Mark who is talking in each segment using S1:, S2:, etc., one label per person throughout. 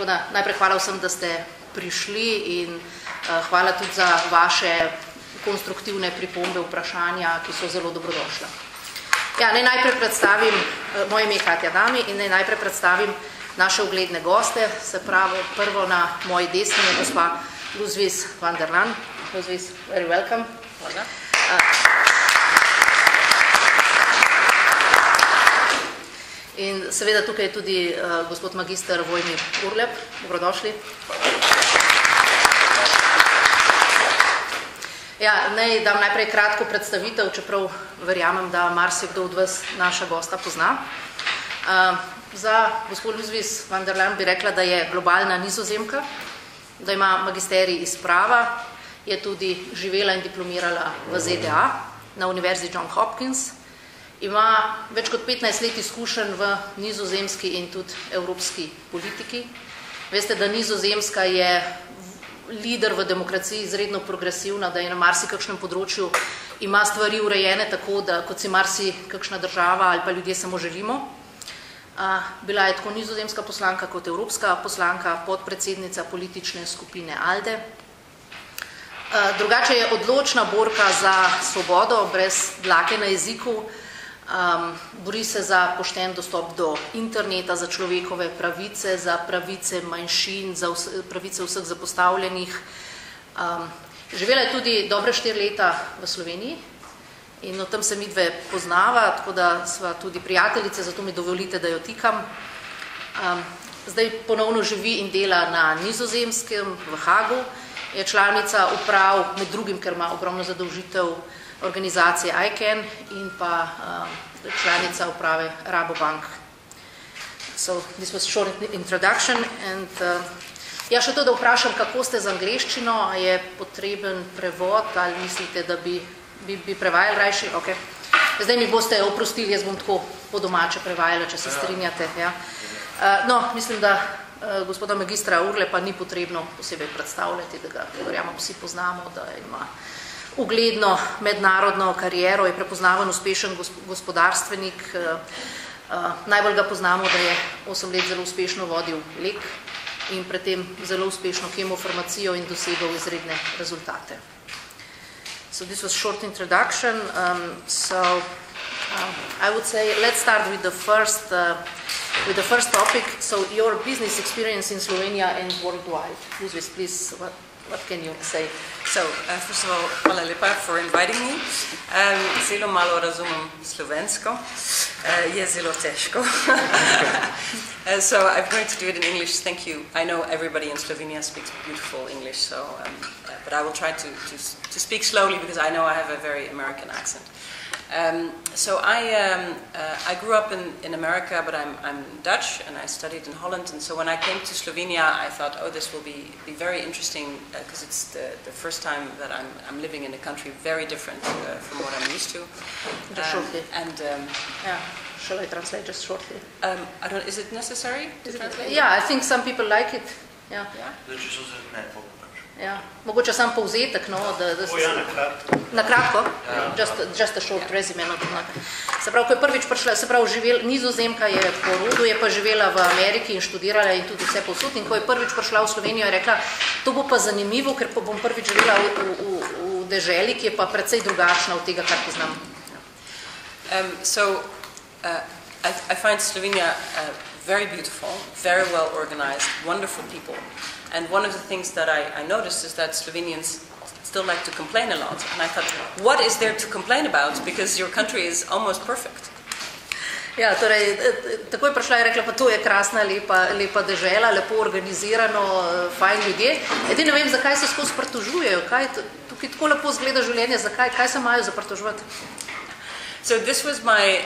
S1: Tako da najprej hvala vsem, da ste prišli in hvala tudi za vaše konstruktivne pripombe, vprašanja, ki so zelo dobrodošla. Ja, naj najprej predstavim, moje ime je Katja Dami in naj najprej predstavim naše ugledne goste, se pravi prvo na moji desni je gospa Luzviz van der Laan. Luzviz, very welcome.
S2: Hvala.
S1: In seveda tukaj je tudi gospod magister Vojmir Urlep. Dobrodošli. Ja, naj dam najprej kratko predstavitev, čeprav verjamem, da marsikdo od vas naša gosta pozna. Za gospod Luzviz van der Laan bi rekla, da je globalna Nizozemka, da ima magisterij iz prava, je tudi živela in diplomirala v ZDA na Univerzi John Hopkins, ima več kot 15 let izkušenj v nizozemski in tudi evropski politiki. Veste, da Nizozemska je lider v demokraciji, izredno progresivna, da je na marsikakšnem področju ima stvari urejene tako, da kot si marsikakšna država ali pa ljudje samo želimo. Bila je tako nizozemska poslanka kot evropska poslanka, podpredsednica politične skupine ALDE. Drugače je odločna borka za svobodo, brez dlake na jeziku, bori se za pošten dostop do interneta, za človekove pravice, za pravice manjšin, za pravice vseh zapostavljenih. Živela je tudi dobre 4 leta v Sloveniji in o tem se midve poznava, tako da sva tudi prijateljice, zato mi dovolite, da jo tikam. Zdaj ponovno živi in dela na Nizozemskem, v Hagu, je članica uprav, med drugim, ker ima ogromno zadolžitev, organizacije ICANN in pa članica uprave Rabobank. So this was short introduction and ja, še to, da vprašam, kako ste z angleščino, a je potreben prevod ali mislite, da bi prevajali rajši? Okay. Zdaj mi boste oprostili, jaz bom tako po domače prevajala, če se strinjate. Ja. No, mislim, da gospoda magistra Urlepa ni potrebno posebej predstavljati, da ga verjamem vsi poznamo, da ima ugledno mednarodno kariero, je prepoznaven uspešen gospodarstvenik. Najbolj ga poznamo, da je 8 let zelo uspešno vodil LEK in predtem zelo uspešno kemofarmacijo in dosegal izredne rezultate. So this was short introduction. I would say let's start with the first topic. So your business experience in Slovenia and worldwide. Luzviz, please, what can you say?
S2: So, first of all, hvala lepa for inviting me. Zelo malo razumem slovensko, je zelo težko. So I'm going to do it in English. Thank you. I know everybody in Slovenia speaks beautiful English, so but I will try to speak slowly because I know I have a very American accent. So I grew up in America, but I'm Dutch and I studied in Holland. And so when I came to Slovenia, I thought, oh, this will be very interesting because it's the first time that I'm living in a country very different from what I'm used to.
S1: Just shortly.
S2: Yeah.
S1: Shall I translate just shortly?
S2: Is it necessary to translate?
S1: Yeah, I think some people like it. Yeah. Ja, mogoče sam povzetek, no, na kratko, just a short resume. Se pravi, ko je prvič prišla, se pravi, Nizozemka je po rodu, je pa živela v Ameriki in študirala in tudi vse povsod, in ko je prvič prišla v Slovenijo, je rekla, to bo pa zanimivo, ker pa bom prvič živela v deželi, ki je pa precej drugačna od tega, kar poznam.
S2: I find Slovenia very beautiful, very well organized, wonderful people. And one of the things that I noticed is that Slovenians still like to complain a lot. And I thought, what is there to complain about? Because your country is almost perfect.
S1: Ja, torej, tako je prišla in rekla, pa to je krasna, lepa dežela, lepo organizirano, fajn ljudje. Edino ne vem, zakaj se skozi pritožujejo, tukaj tako lepo zgleda življenje, kaj se imajo za pritoževati?
S2: So this was my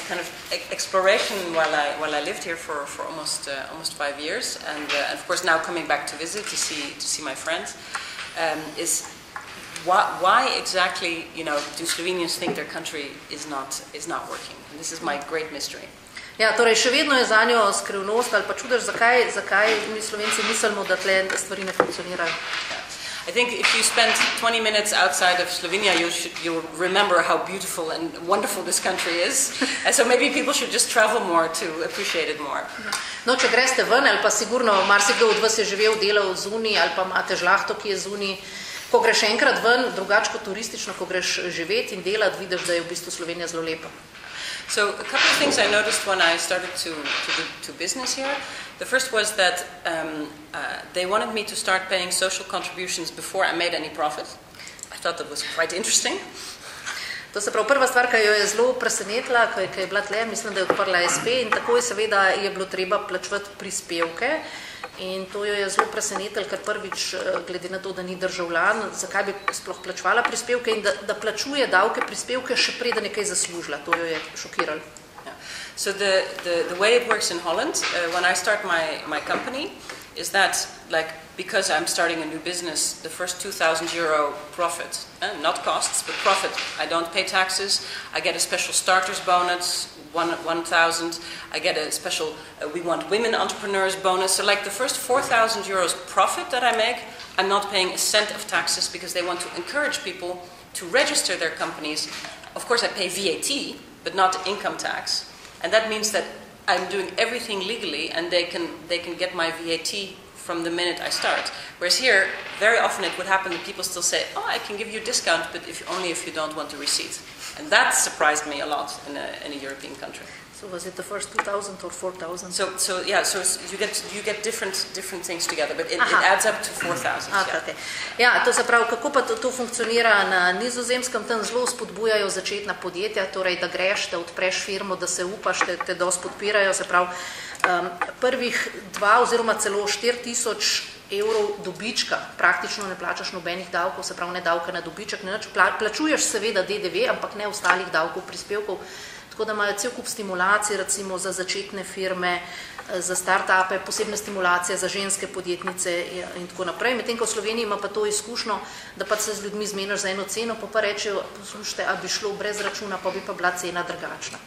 S2: kind of exploration while I lived here for almost 5 years, and of course now coming back to visit to see my friends, is why exactly do Slovenians think their country is not working? And this is my great mystery.
S1: Ja, torej še vedno je zanjo skrivnost ali pa čudež, zakaj mi Slovenci mislimo, da tle stvari ne funkcionirajo.
S2: I think if you spend 20 minutes outside of Slovenia, you'll remember how beautiful and wonderful this country is. And so maybe people should just travel more to appreciate it more.
S1: No, če greste ven, ali pa sigurno marsikdo od vas je živel, delal zunaj, ali pa imate žlahto, ki je zunaj, ko greš enkrat ven, drugače kot turistično, ko greš živeti in delati, vidiš, da je v bistvu Slovenija zelo lepa.
S2: So a couple of things I noticed when I started to business here. The first was that they wanted me to start paying social contributions before I made any profit. I thought that was quite interesting.
S1: To se pravi, prva stvar, ki jo je zelo presenetila, ki je bila tle, mislim, da je odprla SP in takoj seveda je bilo treba plačevati prispevke. In to jo je zelo presenetilo, ker prvič, glede na to, da ni državljan, zakaj bi sploh plačevala prispevke in da plačuje davke prispevke še preden je kaj zaslužila. To jo je šokiralo.
S2: Yeah. So the way it works in Holland, when I start my company, is that because I'm starting a new business, the first €2,000 profit, not costs, but profit, I don't pay taxes, I get a special starters bonus, 1,000. I get a special We Want Women Entrepreneurs bonus. So the first €4,000 profit that I make, I'm not paying a cent of taxes because they want to encourage people to register their companies. Of course, I pay VAT, but not income tax. And that means that I'm doing everything legally and they can get my VAT from the minute I start. Whereas here, very often it would happen that people still say, I can give you a discount, but only if you don't want a receipt. And that surprised me a lot in a European country.
S1: So was it the first 2,000 or 4,000?
S2: So you get different things together, but it adds up to 4,000.
S1: Okay. Ja, to se pravi, kako pa to funkcionira na Nizozemskem, tam zelo spodbujajo začetna podjetja, torej da greš, da odpreš firmo, da se upaš, te dosti podpirajo, se pravi, prvih 2 oziroma celo 4,000 evrov dobička, praktično ne plačaš nobenih davkov, se pravi ne davka na dobiček, plačuješ seveda DDV, ampak ne ostalih davkov, prispevkov, tako da imajo cel kup stimulacij, recimo za začetne firme, za start-upe, posebne stimulacije za ženske podjetnice in tako naprej. Medtem ko v Sloveniji ima pa to izkušnjo, da pa se z ljudmi zmeniš za eno ceno, pa rečejo, poslušajte, a bi šlo brez računa, pa bi pa bila cena drugačna.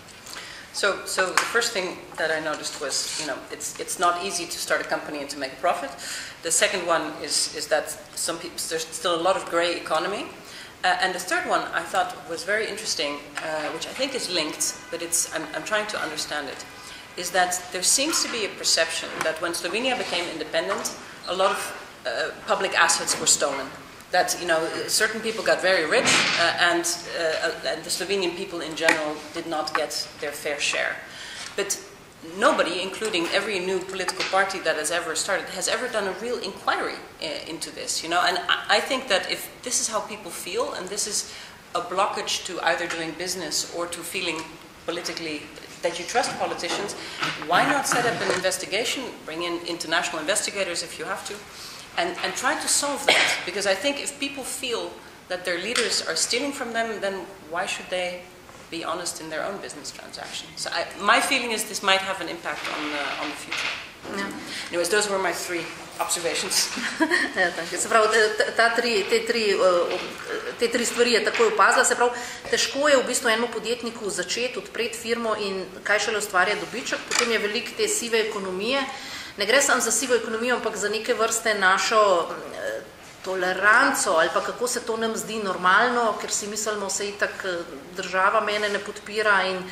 S2: So the first thing that I noticed was, it's not easy to start a company and to make a profit. The second one is that there's still a lot of grey economy. And the third one I thought was very interesting, which I think is linked, but I'm trying to understand it, is that there seems to be a perception that when Slovenia became independent, a lot of public assets were stolen. That certain people got very rich and the Slovenian people in general did not get their fair share. But nobody, including every new political party that has ever started, has ever done a real inquiry into this. And I think that if this is how people feel and this is a blockage to either doing business or to feeling politically that you trust politicians, why not set up an investigation, bring in international investigators if you have to, and try to solve that, because I think if people feel that their leaders are stealing from them, then why should they be honest in their own business transactions? So my feeling is this might have an impact on the future.
S1: Yeah.
S2: Anyways, those were my 3 observations.
S1: Se pravi, te 3 stvari je takoj opazila, se pravi, težko je v bistvu enemu podjetniku začeti, odpreti firmo in kaj šele ustvarja dobiček, potem je veliko te sive ekonomije. Ne gre samo za sivo ekonomijo, ampak za neke vrste našo toleranco ali pa kako se to nam zdi normalno, ker si mislimo, se itak država mene ne podpira in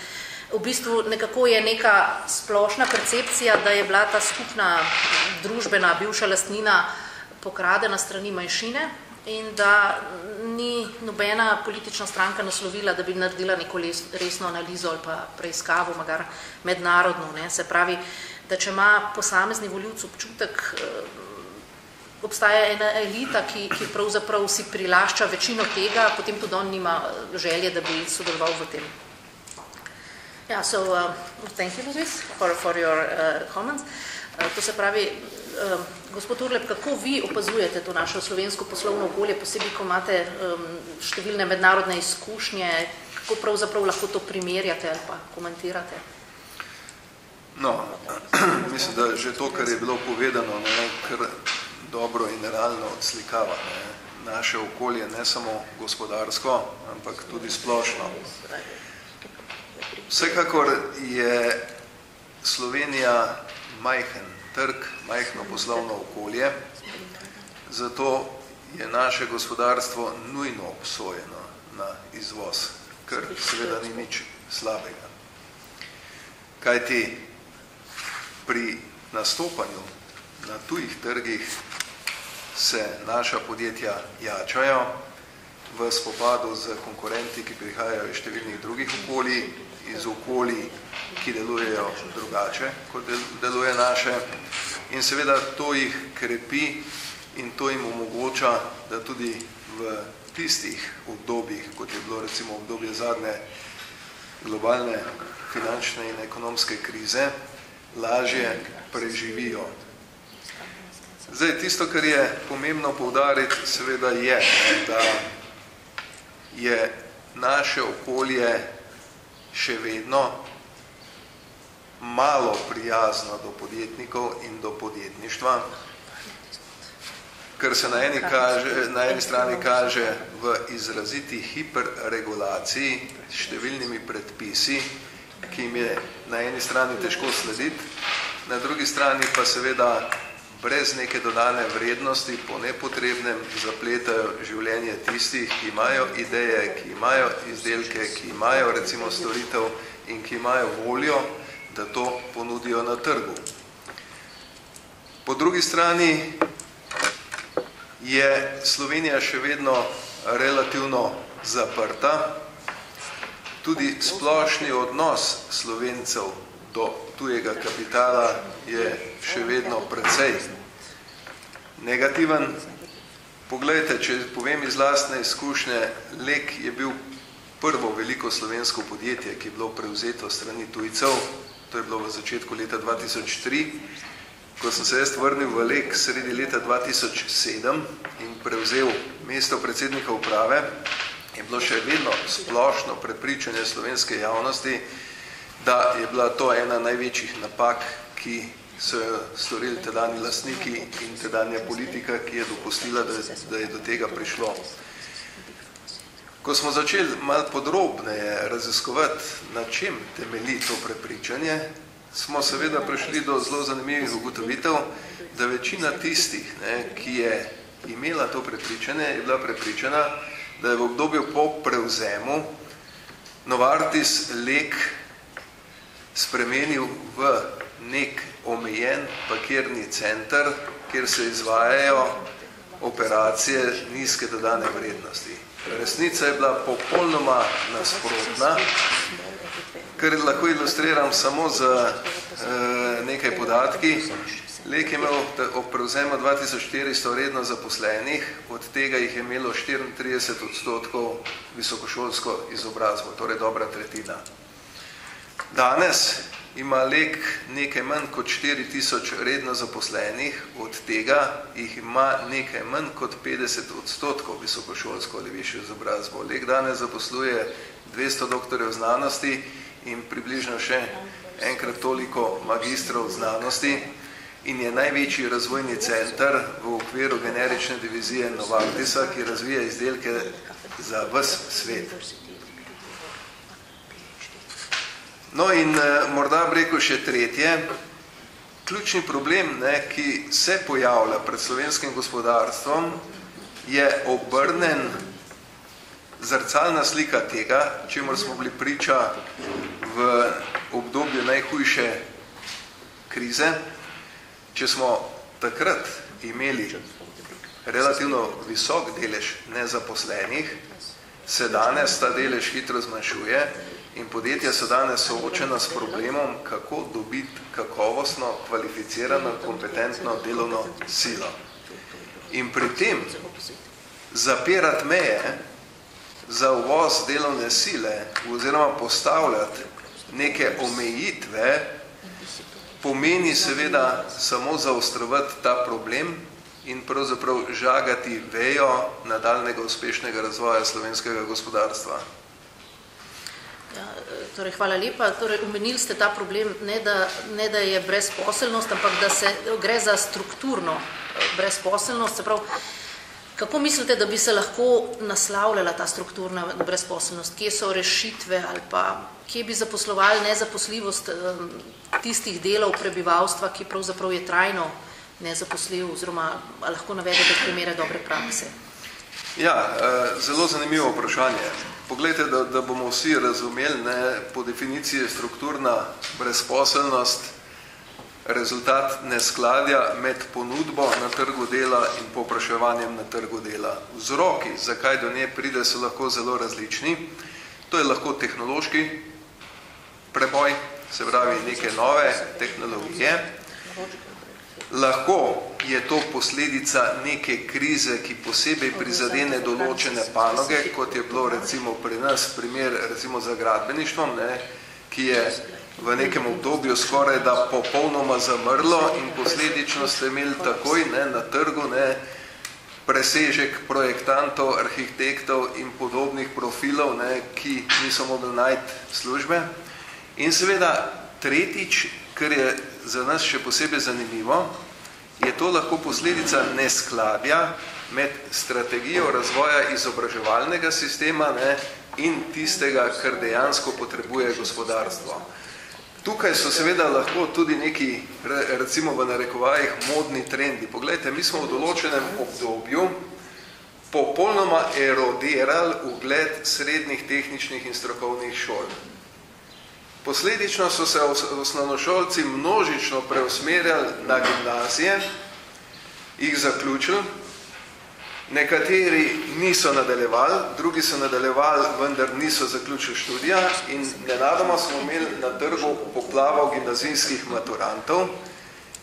S1: v bistvu nekako je neka splošna percepcija, da je bila ta skupna družbena bivša lastnina pokradena strani manjšine in da ni nobena politična stranka naslovila, da bi naredila neko resno analizo ali pa preiskavo, magar mednarodno. Se pravi, da če ima posamezni volivec občutek, obstaja ena elita, ki pravzaprav si prilašča večino tega, potem tudi on nima želje, da bi sodeloval v tem. Yeah, so thank you, Luis, for your comments. To se pravi, gospod Urlep, kako vi opazujete to naše slovensko poslovno okolje, posebej, ko imate številne mednarodne izkušnje, kako pravzaprav lahko to primerjate ali pa komentirate?
S3: No, mislim, da že to, kar je bilo povedano, kar dobro in realno odslikava naše okolje, ne samo gospodarsko, ampak tudi splošno. Vsekakor je Slovenija majhen trg, majhno poslovno okolje, zato je naše gospodarstvo nujno obsojeno na izvoz, kar seveda ni nič slabega. Kajti pri nastopanju na tujih trgih se naša podjetja jačajo v spopadu z konkurenti, ki prihajajo iz številnih drugih okolij, iz okolij, ki delujejo drugače, kot deluje naše. In seveda to jih krepi in to jim omogoča, da tudi v tistih obdobjih, kot je bilo recimo obdobje zadnje globalne finančne in ekonomske krize, lažje preživijo. Zdaj, tisto, kar je pomembno poudariti, seveda je, da je naše okolje še vedno malo prijazno do podjetnikov in do podjetništva, kar se na eni strani kaže v izraziti hiperregulaciji s številnimi predpisi, ki jim je na eni strani težko slediti, na drugi strani pa seveda brez neke dodane vrednosti po nepotrebnem zapletajo življenje tistih, ki imajo ideje, ki imajo izdelke, ki imajo recimo storitev in ki imajo voljo, da to ponudijo na trgu. Po drugi strani je Slovenija še vedno relativno zaprta. Tudi splošni odnos Slovencev do tujega kapitala je še vedno precej negativen. Poglejte, če povem iz lastne izkušnje, Lek je bil prvo veliko slovensko podjetje, ki je bilo prevzeto strani tujcev. To je bilo v začetku leta 2003. Ko sem se jaz vrnil v Lek sredi leta 2007 in prevzel mesto predsednika uprave, je bilo še vedno splošno prepričanje slovenske javnosti, da je bila to ena največjih napak, ki so jo storili tedanji lastniki in tedanja politika, ki je dopustila, da je do tega prišlo. Ko smo začeli malo podrobneje raziskovati, na čem temelji to prepričanje, smo seveda prišli do zelo zanimivih ugotovitev, da večina tistih, ki je imela to prepričanje, je bila prepričana, da je v obdobju po prevzemu Novartis Lek spremenil v nek omejen pakirni center, kjer se izvajajo operacije nizke dodane vrednosti. Resnica je bila popolnoma nasprotna, kar lahko ilustriram samo z nekaj podatki. Lek je imel ob prevzemu 2400 redno zaposlenih, od tega jih je imelo 34% visokošolsko izobrazbo, torej dobra tretjina. Danes ima Lek nekaj manj kot 4000 redno zaposlenih, od tega jih ima nekaj manj kot 50% visokošolsko ali višjo izobrazbo. Lek danes zaposluje 200 doktorjev znanosti in približno še enkrat toliko magistrov znanosti in je največji razvojni center v okviru generične divizije Novartisa, ki razvija izdelke za ves svet. No in morda bi rekel še tretje. Ključni problem, ki se pojavlja pred slovenskim gospodarstvom, je obrnen zrcalna slika tega, čemur smo bili priča v obdobju najhujše krize. Če smo takrat imeli relativno visok delež nezaposlenih, se danes ta delež hitro zmanjšuje in podjetja so danes soočena s problemom, kako dobiti kakovostno, kvalificirano, kompetentno delovno silo. In pri tem zapirati meje za uvoz delovne sile oziroma postavljati neke omejitve pomeni seveda samo zaostrovati ta problem in pravzaprav žagati vejo nadaljnega uspešnega razvoja slovenskega gospodarstva.
S1: Ja, torej, hvala lepa. Torej, omenili ste ta problem, ne da je brezposelnost, ampak da se gre za strukturno brezposelnost. Se pravi, kako mislite, da bi se lahko naslavljala ta strukturna brezposelnost? Kje so rešitve ali pa kje bi zaposlovali nezaposljivost tistih delov prebivalstva, ki pravzaprav je trajno nezaposljiv, oziroma lahko navedete primere dobre prakse?
S3: Ja, zelo zanimivo vprašanje. Poglejte, da bomo vsi razumeli, po definiciji je strukturna brezposelnost rezultat neskladja med ponudbo na trgu dela in povpraševanjem na trgu dela. Vzroki, zakaj do nje pride, so lahko zelo različni. To je lahko tehnološki preboj, se pravi neke nove tehnologije. Lahko je to posledica neke krize, ki posebej prizadene določene panoge, kot je bilo recimo pri nas primer recimo za gradbeništvom, ki je v nekem obdobju skoraj da popolnoma zamrlo in posledično ste imeli takoj na trgu presežek projektantov, arhitektov in podobnih profilov, ki niso mogli najti službe. In seveda tretjič, kar je za nas še posebej zanimivo, je to lahko posledica neskladja med strategijo razvoja izobraževalnega sistema in tistega, kar dejansko potrebuje gospodarstvo. Tukaj so seveda lahko tudi neki, recimo v narekovajih, modni trendi. Poglejte, mi smo v določenem obdobju popolnoma erodirali ugled srednjih tehničnih in strokovnih šol. Posledično so se osnovnošolci množično preusmerjali na gimnazije, jih zaključili, nekateri niso nadaljevali, drugi so nadaljevali, vendar niso zaključili študija in nenadoma smo imeli na trgu poplavo gimnazijskih maturantov,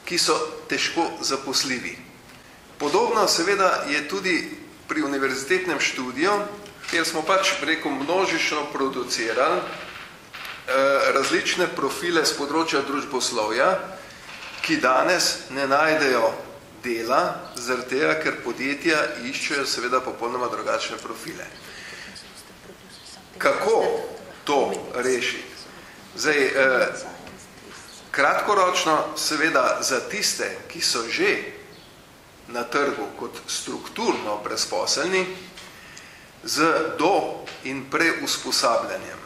S3: ki so težko zaposljivi. Podobno seveda je tudi pri univerzitetnem študiju, kjer smo množično producirali različne profile z področja družboslovja, ki danes ne najdejo dela, zaradi tega, ker podjetja iščejo seveda popolnoma drugačne profile. Kako to rešiti? Zdaj, kratkoročno seveda za tiste, ki so že na trgu kot strukturno brezposelni, z do- in preusposabljanjem.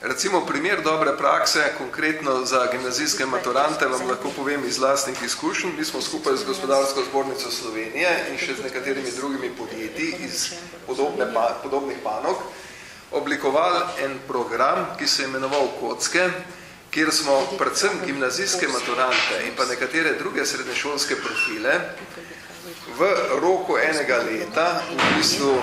S3: Recimo primer dobre prakse, konkretno za gimnazijske maturante, vam lahko povem iz lastnih izkušenj. Mi smo skupaj z Gospodarsko zbornico Slovenije in še z nekaterimi drugimi podjetji iz podobnih panog oblikovali en program, ki se je imenoval Kocke, kjer smo predvsem gimnazijske maturante in pa nekatere druge srednješolske profile v roku enega leta v bistvu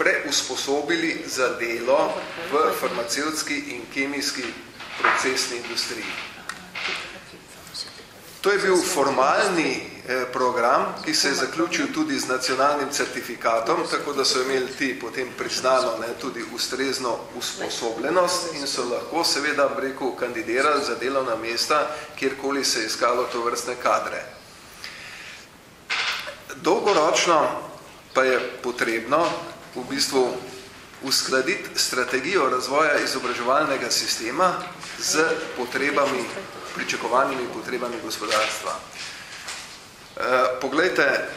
S3: preusposobili za delo v farmacevtski in kemijski procesni industriji. To je bil formalni program, ki se je zaključil tudi z nacionalnim certifikatom, tako da so imeli ti potem priznano tudi ustrezno usposobljenost in so lahko seveda kandidirali za delovna mesta, kjerkoli se je iskalo tovrstne kadre. Dolgoročno pa je potrebno v bistvu uskladiti strategijo razvoja izobraževalnega sistema z potrebami, pričakovanimi potrebami gospodarstva. Poglejte,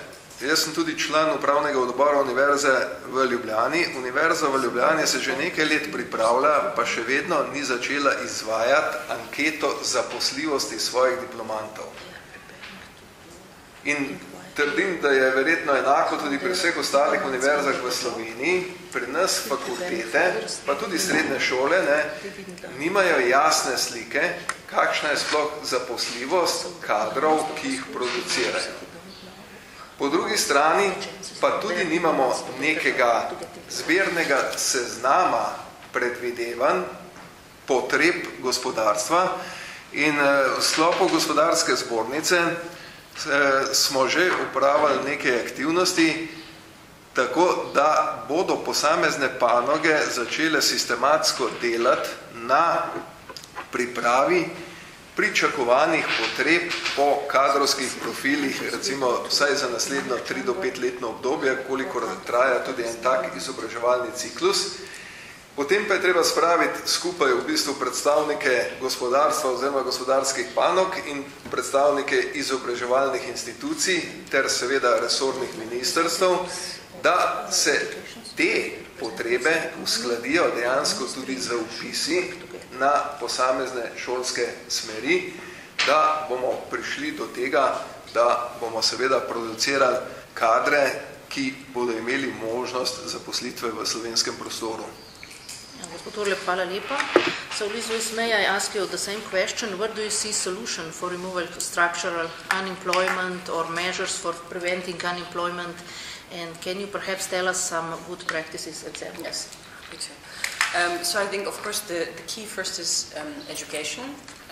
S3: jaz sem tudi član upravnega odbora Univerze v Ljubljani. Univerza v Ljubljani se že nekaj let pripravlja, pa še vedno ni začela izvajati anketo zaposljivosti svojih diplomantov. In trdim, da je verjetno enako tudi pri vseh ostalih univerzah v Sloveniji, pri nas fakultete, pa tudi srednje šole, nimajo jasne slike, kakšna je sploh zaposljivost kadrov, ki jih producirajo. Po drugi strani pa tudi nimamo nekega zbirnega seznama predvidevanj potreb gospodarstva in v sklopu gospodarske zbornice smo že upravili neke aktivnosti, tako da bodo posamezne panoge začele sistematsko delati na pripravi pričakovanih potreb po kadrovskih profilih, recimo vsaj za naslednjo 3 do 5 letno obdobje, kolikor traja tudi en tak izobraževalni ciklus. Potem pa je treba spraviti skupaj v bistvu predstavnike gospodarstva oziroma gospodarskih panog in predstavnike izobraževalnih institucij ter seveda resornih ministrstev, da se te potrebe uskladijo dejansko tudi z vpisi na posamezne šolske smeri, da bomo prišli do tega, da bomo seveda producirali kadre, ki bodo imeli možnost zaposlitve v slovenskem prostoru.
S1: Gospod Orlep, hvala lepa. So, Liz, may I ask you the same question? Where do you see solution for removal of structural unemployment or measures for preventing unemployment? And can you perhaps tell us some good practices, etc.?
S2: Yes, me too. So I think, of course, the key first is education.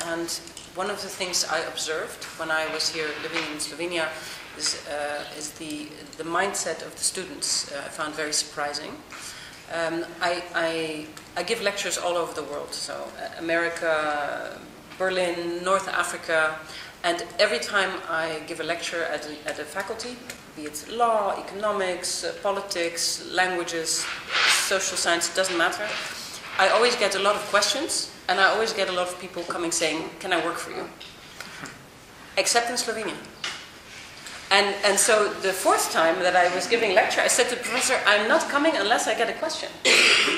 S2: And one of the things I observed when I was here living in Slovenia is the mindset of the students. I found very surprising. I give lectures all over the world, so America, Berlin, North Africa, and every time I give a lecture at a faculty, be it law, economics, politics, languages, social science, it doesn't matter, I always get a lot of questions, and I always get a lot of people coming saying, can I work for you? Except in Slovenia. And so the fourth time that I was giving lecture, I said to the professor, I'm not coming unless I get a question.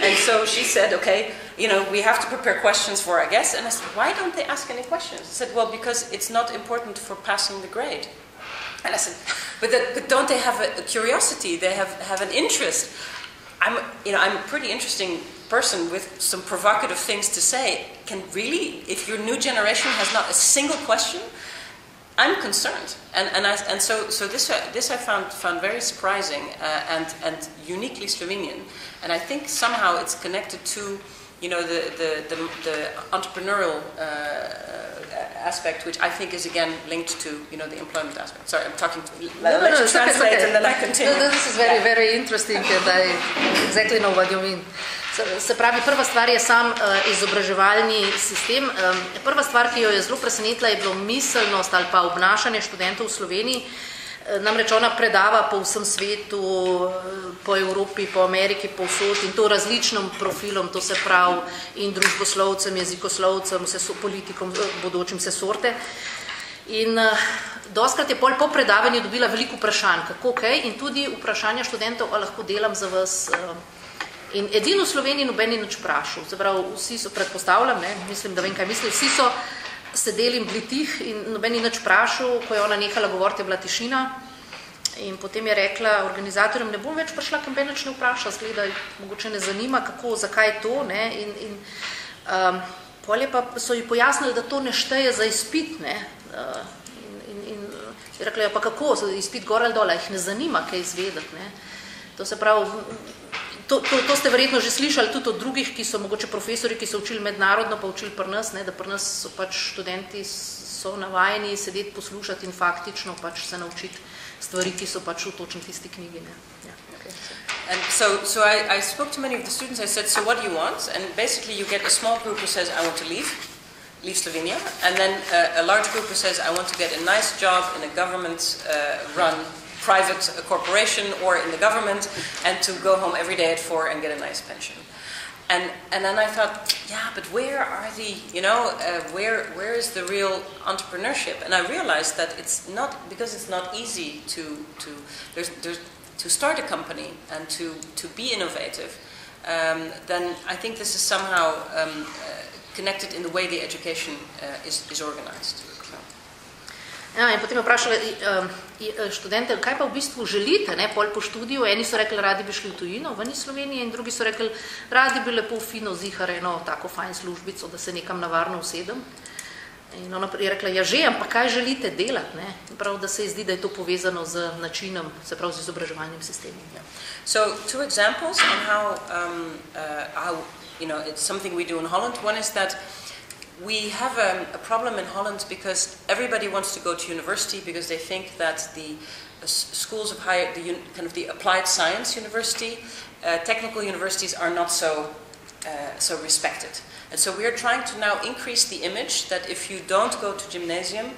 S2: And so she said, okay, we have to prepare questions for our guests. And I said, why don't they ask any questions? I said, well, because it's not important for passing the grade. And I said, but don't they have a curiosity? They have an interest. I'm a pretty interesting person with some provocative things to say. If your new generation has not a single question, I'm concerned, and so this I found very surprising and uniquely Slovenian, and I think somehow it's connected to the entrepreneurial aspect, which I think is again linked to the employment aspect. Sorry, I'm talking to let you translate and then I continue.
S1: This is very, very interesting, and I exactly know what you mean. Se pravi, prva stvar je sam izobraževalni sistem. Prva stvar, ki jo je zelo presenetila, je bilo miselnost ali pa obnašanje študentov v Sloveniji. Namreč ona predava po vsem svetu, po Evropi, po Ameriki, povsod in to različnim profilom, to se pravi in družboslovcem, jezikoslovcem, politikom, bodočim vse sorte. In dostkrat je po predavanju dobila veliko vprašanj, kako kaj, in tudi vprašanja študentov, a lahko delam za vas. In edino v Sloveniji noben ni nič vprašal. Zaprav, vsi so, predpostavljam, mislim, da vem, kaj misli, vsi so sedeli in bili tih in noben ni nič vprašal. Ko je ona nehala govoriti, je bila tišina. In potem je rekla organizatorjem, ne bom več prišla, kam nič ne vpraša, zgleda, mogoče ne zanima, kako, zakaj to. Potem pa so ji pojasnili, da to ne šteje za izpit. In je rekla, pa kako, izpit gor ali dole, jih ne zanima, kaj izvedeti. To se pravi, to ste verjetno že slišali tudi od drugih, ki so mogoče profesori, ki so učili mednarodno, pa učili pri nas, da pri nas so pač študenti so navajeni sedeti, poslušati in faktično pač se naučiti stvari, ki so pač v točno tisti knjigi.
S2: And so I spoke to many of the students. I said, so what do you want? And basically you get a small group who says, I want to leave Slovenia, and then a large group who says, I want to get a nice job in a government-run private corporation or in the government, and to go home every day at 4 and get a nice pension. And then I thought, yeah, but where are the, where is the real entrepreneurship? And I realized that it's not, because it's not easy to start a company and to be innovative, then I think this is somehow connected in the way the education is organized.
S1: Ja, in potem je vprašala študente, kaj pa v bistvu želite, pol po študiju. Eni so rekli, radi bi šli v tujino, ven iz Slovenije, in drugi so rekli, radi bi lepo fino zihar eno tako fajn službico, da se nekam navarno usedem. In ona je rekla, ja že, ampak kaj želite delati? Prav, da se zdi, da je to povezano z načinom, se pravi z izobraževalnim sistemom.
S2: So, two examples on how it's something we do in Holland. One is that we have a problem in Holland because everybody wants to go to university because they think that the schools of the applied science university, technical universities are not so respected. And so we are trying to now increase the image that if you don't go to gymnasium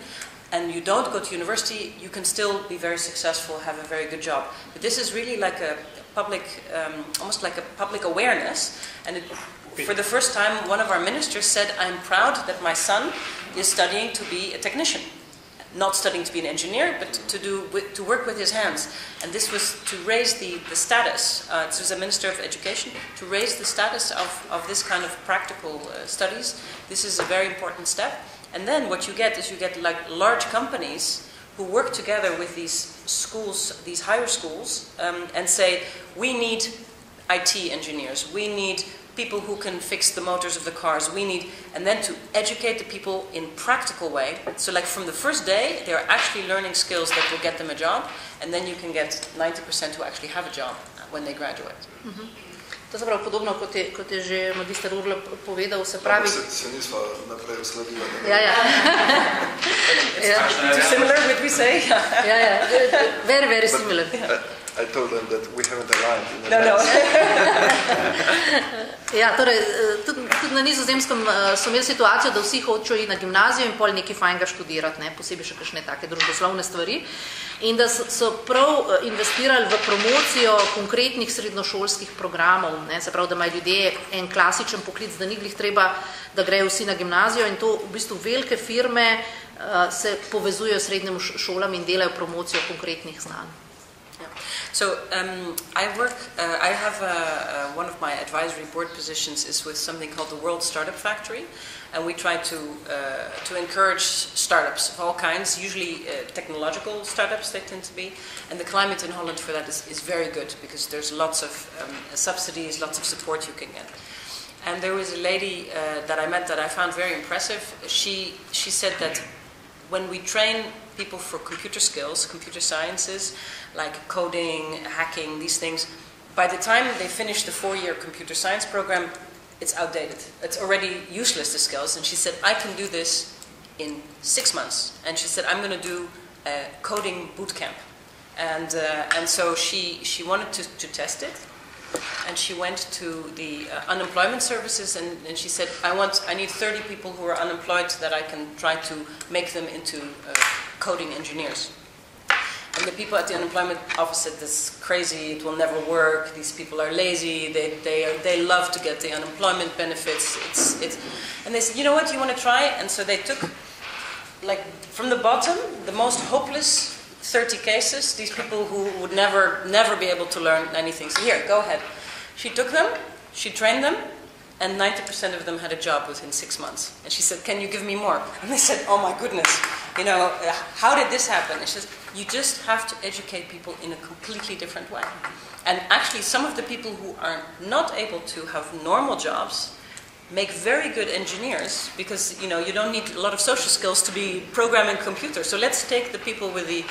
S2: and you don't go to university, you can still be very successful, have a very good job. But this is really like a public, almost like a public awareness. And for the first time, one of our ministers said, I'm proud that my son is studying to be a technician. Not studying to be an engineer, but to work with his hands. And this was to raise the status, this was a Minister of Education, to raise the status of this kind of practical studies. This is a very important step. And then what you get is you get like large companies who work together with these schools, these higher schools, and say, we need IT engineers, we need people who can fix the motors of the cars, and then to educate the people in practical way. So like from the first day, they're actually learning skills that will get them a job, and then you can get 90% who actually have a job when they graduate.
S1: To se pravi podobno, kot je že magister Urla povedal, se pravi...
S3: Se nismo naprej uskladili.
S2: Similar, would we say?
S1: Very, very similar.
S3: I told them that we haven't aligned.
S2: No.
S1: Ja, torej, tudi na Nizozemskem so imeli situacijo, da vsi hočejo iti na gimnazijo in pol nekaj fajnega študirati, posebej še kakšne take družboslovne stvari. In da so prav investirali v promocijo konkretnih srednjošolskih programov, se pravi, da imajo ljudje en klasičen poklic, da ni glih treba, da grejo vsi na gimnazijo, in to v bistvu velike firme se povezujejo s srednjim šolam in delajo promocijo konkretnih znanj.
S2: So I have one of my advisory board positions is with something called the World Startup Factory, and we try to encourage startups of all kinds, usually technological startups they tend to be, and the climate in Holland for that is very good because there's lots of subsidies, lots of support you can get. And there was a lady that I met that I found very impressive. She said that when we train people for computer skills, computer sciences, like coding, hacking, these things, by the time they finish the 4-year computer science program, it's outdated. It's already useless, the skills. And she said, I can do this in 6 months. And she said, I'm going to do a coding boot camp. And so she wanted to test it. And she went to the unemployment services and she said, I need 30 people who are unemployed that I can try to make them into coding engineers. And the people at the unemployment office said, this is crazy, it will never work, these people are lazy, they love to get the unemployment benefits. And they said, you know what, you want to try? And so they took, like, from the bottom, the most hopeless 30 cases, these people who would never be able to learn anything. So here, go ahead. She took them, she trained them, and 90% of them had a job within 6 months. And she said, can you give me more? And they said, oh my goodness, how did this happen? And she said, you just have to educate people in a completely different way. And actually, some of the people who are not able to have normal jobs make very good engineers because, you don't need a lot of social skills to be programming computers. So let's take the people with the,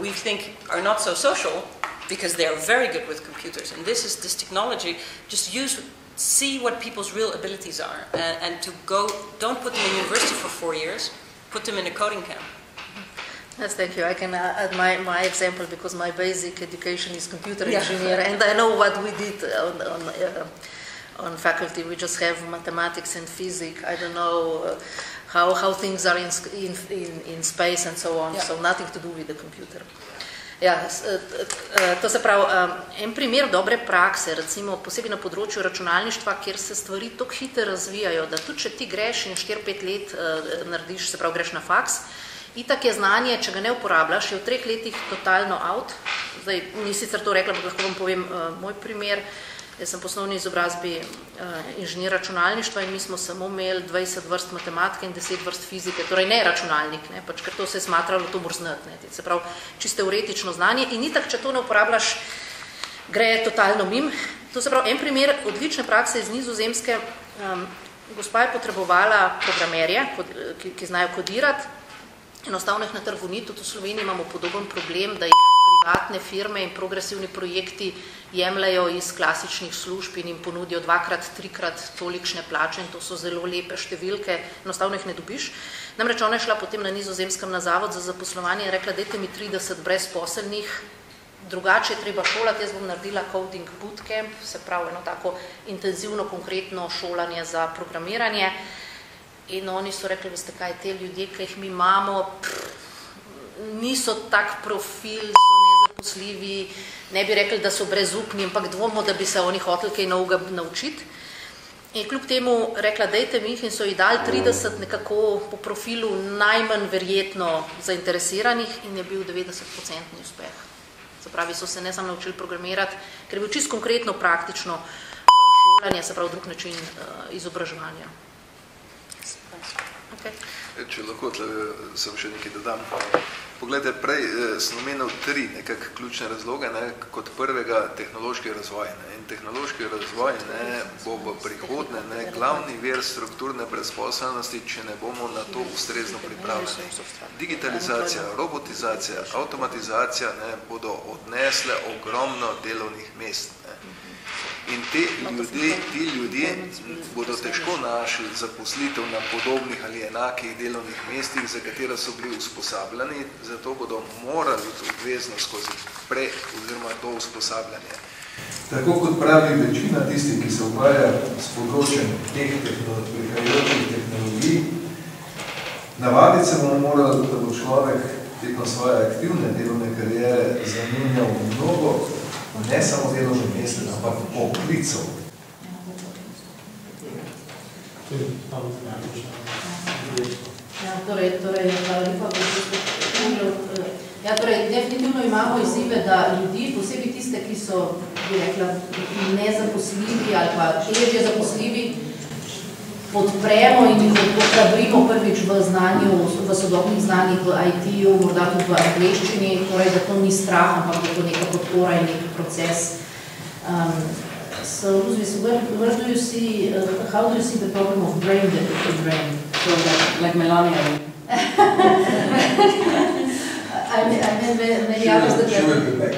S2: we think are not so social because they are very good with computers. And this technology, just see what people's real abilities are and don't put them in university for 4 years, put them in a coding camp.
S1: Yes, thank you. I can add my example because my basic education is computer engineer and I know what we did on faculty. We just have mathematics and physics. I don't know how things are in space and so on, so nothing to do with the computer. Ja, to se pravi, en primer dobre prakse, recimo posebej na področju računalništva, kjer se stvari tako hitro razvijajo, da tudi če ti greš in 4-5 let narediš, se pravi, greš na faks, itak je znanje, če ga ne uporabljaš, je v 3 letih totalno out. Zdaj, ni sicer to rekla, lahko vam povem moj primer. Jaz sem po osnovni izobrazbi inženir računalništva in mi smo samo imeli 20 vrst matematike in 10 vrst fizike, torej ne računalnik, pač ker to se je smatralo, to moraš znati. Se pravi, čisto teoretično znanje in itak, če to ne uporabljaš, gre totalno mim. To se pravi, en primer odlične prakse iz Nizozemske, gospa je potrebovala programerje, ki znajo kodirati, enostavno jih na trgu ni, tudi v Sloveniji imamo podoben problem, da privatne firme in progresivni projekti jemljajo iz klasičnih služb in jim ponudijo 2-krat, 3-krat tolikšne plače in to so zelo lepe številke, enostavno jih ne dobiš. Namreč ona je šla potem na Nizozemskem na zavod za zaposlovanje in rekla, dajte mi 30 brezposelnih, drugače je treba šolati, jaz bom naredila coding bootcamp, se pravi eno tako intenzivno, konkretno šolanje za programiranje. In oni so rekli, veste kaj, te ljudje, ki jih mi imamo, niso tak profil, so nezaposljivi, ne bi rekli, da so brezupni, ampak dvomimo, da bi se oni hoteli kaj novega naučiti. In kljub temu rekla, dajte mi jih in so ji dali 30 nekako po profilu najmanj verjetno zainteresiranih in je bil 90% uspeh. Se pravi, so se ne samo naučili programirati, ker je bil čisto konkretno praktično šolanje, se pravi drug način izobraževanja. Okay.
S3: Če lahko, sem še nekaj dodam. Poglejte, prej sem omenil 3 nekak ključne razloge, kot prvega tehnološki razvoj. In tehnološki razvoj bo v prihodnje glavni vir strukturne brezposelnosti, če ne bomo na to ustrezno pripravljeni. Digitalizacija, robotizacija, avtomatizacija bodo odnesle ogromno delovnih mest. In ti ljudje bodo težko našli zaposlitev na podobnih ali enakih delovnih mestih, za katera so bili usposabljani, zato bodo morali obvezno skozi oziroma to usposabljanje.
S4: Tako kot pravi večina tistih, ki se ukvarja s področjem teh prihajajočih tehnologij, navaditi se bomo morali, da bo človek tekom svoje aktivne delovne kariere zamenjal mnogo, ne samo delovne mesta, ampak poklicov.
S1: Definitivno imamo izzive, da ljudi, posebej tiste, ki so, bi rekla, nezaposljivi ali pa težje zaposljivi, podpremo in jih ohrabrimo prvič v znanju, v sodobnih znanjih, v IT-ju, morda tudi v angleščini, torej, da to ni strah, ampak da to neka podpora in nek proces. So, how do you see the problem of brain drain?
S2: So like Melania.
S1: I mean, many others that
S4: She will be back.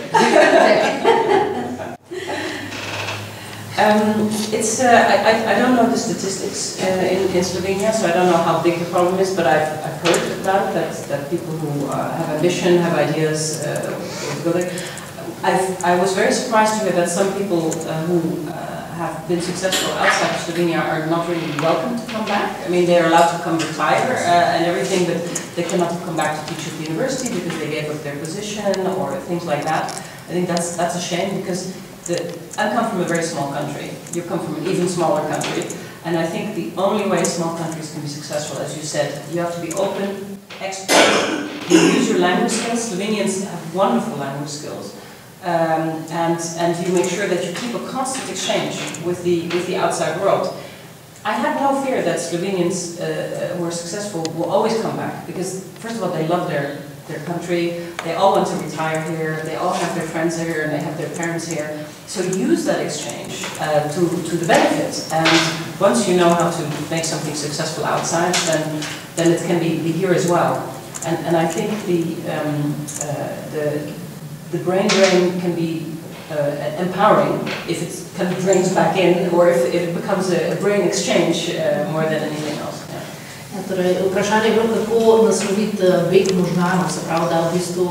S2: I don't know the statistics in Slovenia, so I don't know how big the problem is, but I've heard about it, that people who have ambition, have ideas, go there. I was very surprised to hear that some people who have been successful outside of Slovenia are not really welcome to come back. I mean, they're allowed to come retire and everything, but they cannot come back to teach at the university because they gave up their position or things like that. I think that's a shame because I come from a very small country. You come from an even smaller country. And I think the only way small countries can be successful, as you said, you have to be open, expert, you use your language skills. Slovenians have wonderful language skills. And you make sure that you keep a constant exchange with the outside world. I have no fear that Slovenians who are successful will always come back because, first of all, they love their country, they all want to retire here, they all have their friends here and they have their parents here. So use that exchange to the benefit. And once you know how to make something successful outside, then it can be here as well. And I think the brain drain can be empowering if it kind of drains back in or if it becomes a brain exchange more than anything else.
S1: Torej, vprašanje je bilo, kako nasloviti beg možganov, se pravi, da v bistvu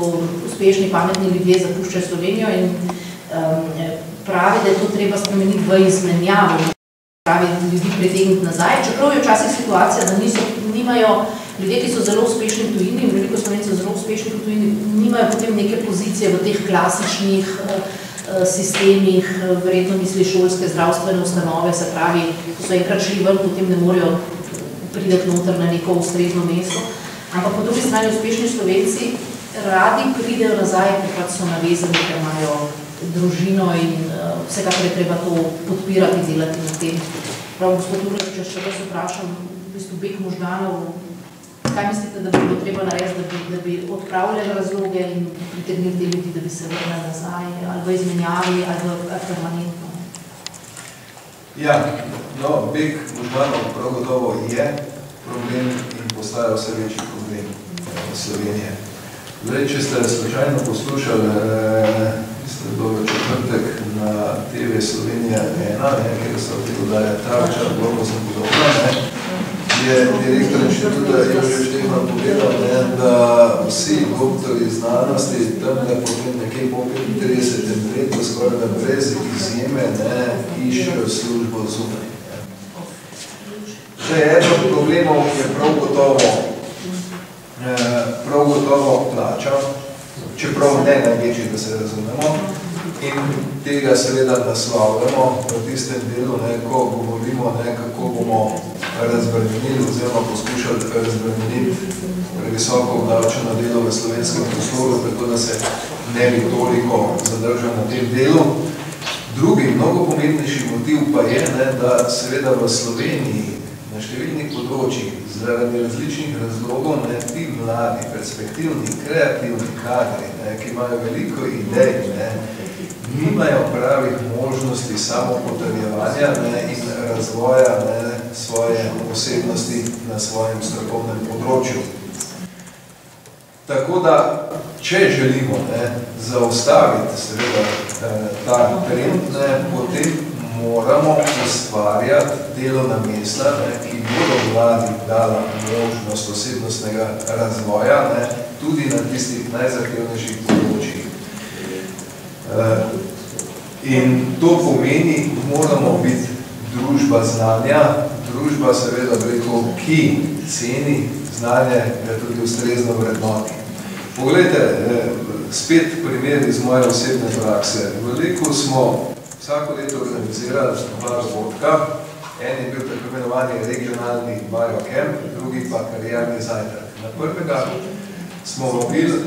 S1: uspešni, pametni ljudje zapuščajo Slovenijo in pravi, da je to treba spremeniti v izmenjavo, pravi ljudi pritegniti nazaj, čeprav je včasih situacija, da nimajo ljudje, ki so zelo uspešni v tujini, in veliko Slovencev zelo uspešni v tujini, nimajo potem neke pozicije v teh klasičnih sistemih, verjetno misli šolske, zdravstvene ustanove, se pravi, ko so enkrat šli ven, potem ne morejo prideti noter na neko ustrezno mesto. Ampak po drugi strani uspešni Slovenci radi pridejo nazaj, ker so navezani, ker imajo družino in vsekakor je treba to podpirati, delati na tem. Prav, gospod Urlek, če še vas vprašam, v bistvu beg možganov, kaj mislite, da bi bilo treba narediti, da bi odpravljali razloge in pritegnili te ljudi, da bi se vrnili nazaj, ali v izmenjavi, ali permanentno?
S4: Ja, no, beg možganov prav gotovo je problem in postaja vse večji problem Slovenije. Zdaj, če ste slučajno poslušali, ste bilo v četrtek na TV Slovenija 1, kjer so te dodaje Tarča, dobro sem podobno, je direktor inštituta Jože Štefan povedal, da vsi doktori znanosti tam potem nekje po 35. letu skoraj da brez izjeme iščejo službo zunaj. Zdaj, eno od problemov je prav gotovo plača, čeprav ne največji, da se razumemo, in tega seveda naslavljamo v tistem delu, ko govorimo, kako bomo razbremenili oziroma poskušali razbremeniti previsoko obdavčeno delo v slovenskem prostoru, tako da se ne bi toliko zadržal na tem delu. Drugi, mnogo pomembnejši motiv pa je, da seveda v Sloveniji na številnih področjih zaradi različnih razlogov ti mladi, perspektivni, kreativni kadri, ki imajo veliko idej, nimajo pravih možnosti samopotrjevanja in razvoja svoje osebnosti na svojem strokovnem področju. Tako da, če želimo zaustaviti seveda ta trend, potem moramo ustvarjati delovna mesta, ki bodo mladim dala možnost osebnostnega razvoja, tudi na tistih najzahtevnejših področjih. In to pomeni, moramo biti družba znanja, družba seveda ki ceni znanje, tudi ustrezno vrednoti. Poglejte, spet primer iz moje osebne prakse. Veliko smo vsako leto organizirali dva dogodka. En je bil tako imenovani regionalni biocamp, drugi pa karierni zajtrk. Na prvega smo vabili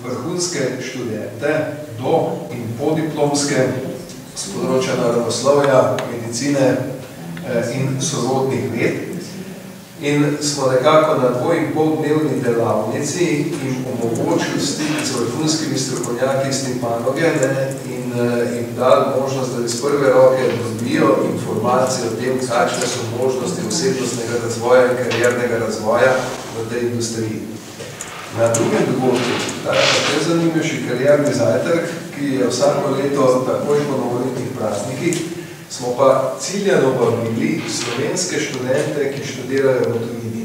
S4: vrhunske študente do in podiplomske z področja naravoslovja, medicine in sorodnih ved. In smo nekako na 2,5-dnevni delavnici jim omogočili stik z vrhunskimi strokovnjaki iz te panoge in jim dali možnost, da iz prve roke dobijo informacije o tem, kakšne so možnosti osebnostnega razvoja in kariernega razvoja v tej industriji. Na drugem dogodku, še zanimivši karierni zajtrk, ki je vsako leto takoj po novoletnih praznikih, smo pa ciljano vabili slovenske študente, ki študirajo v tujini.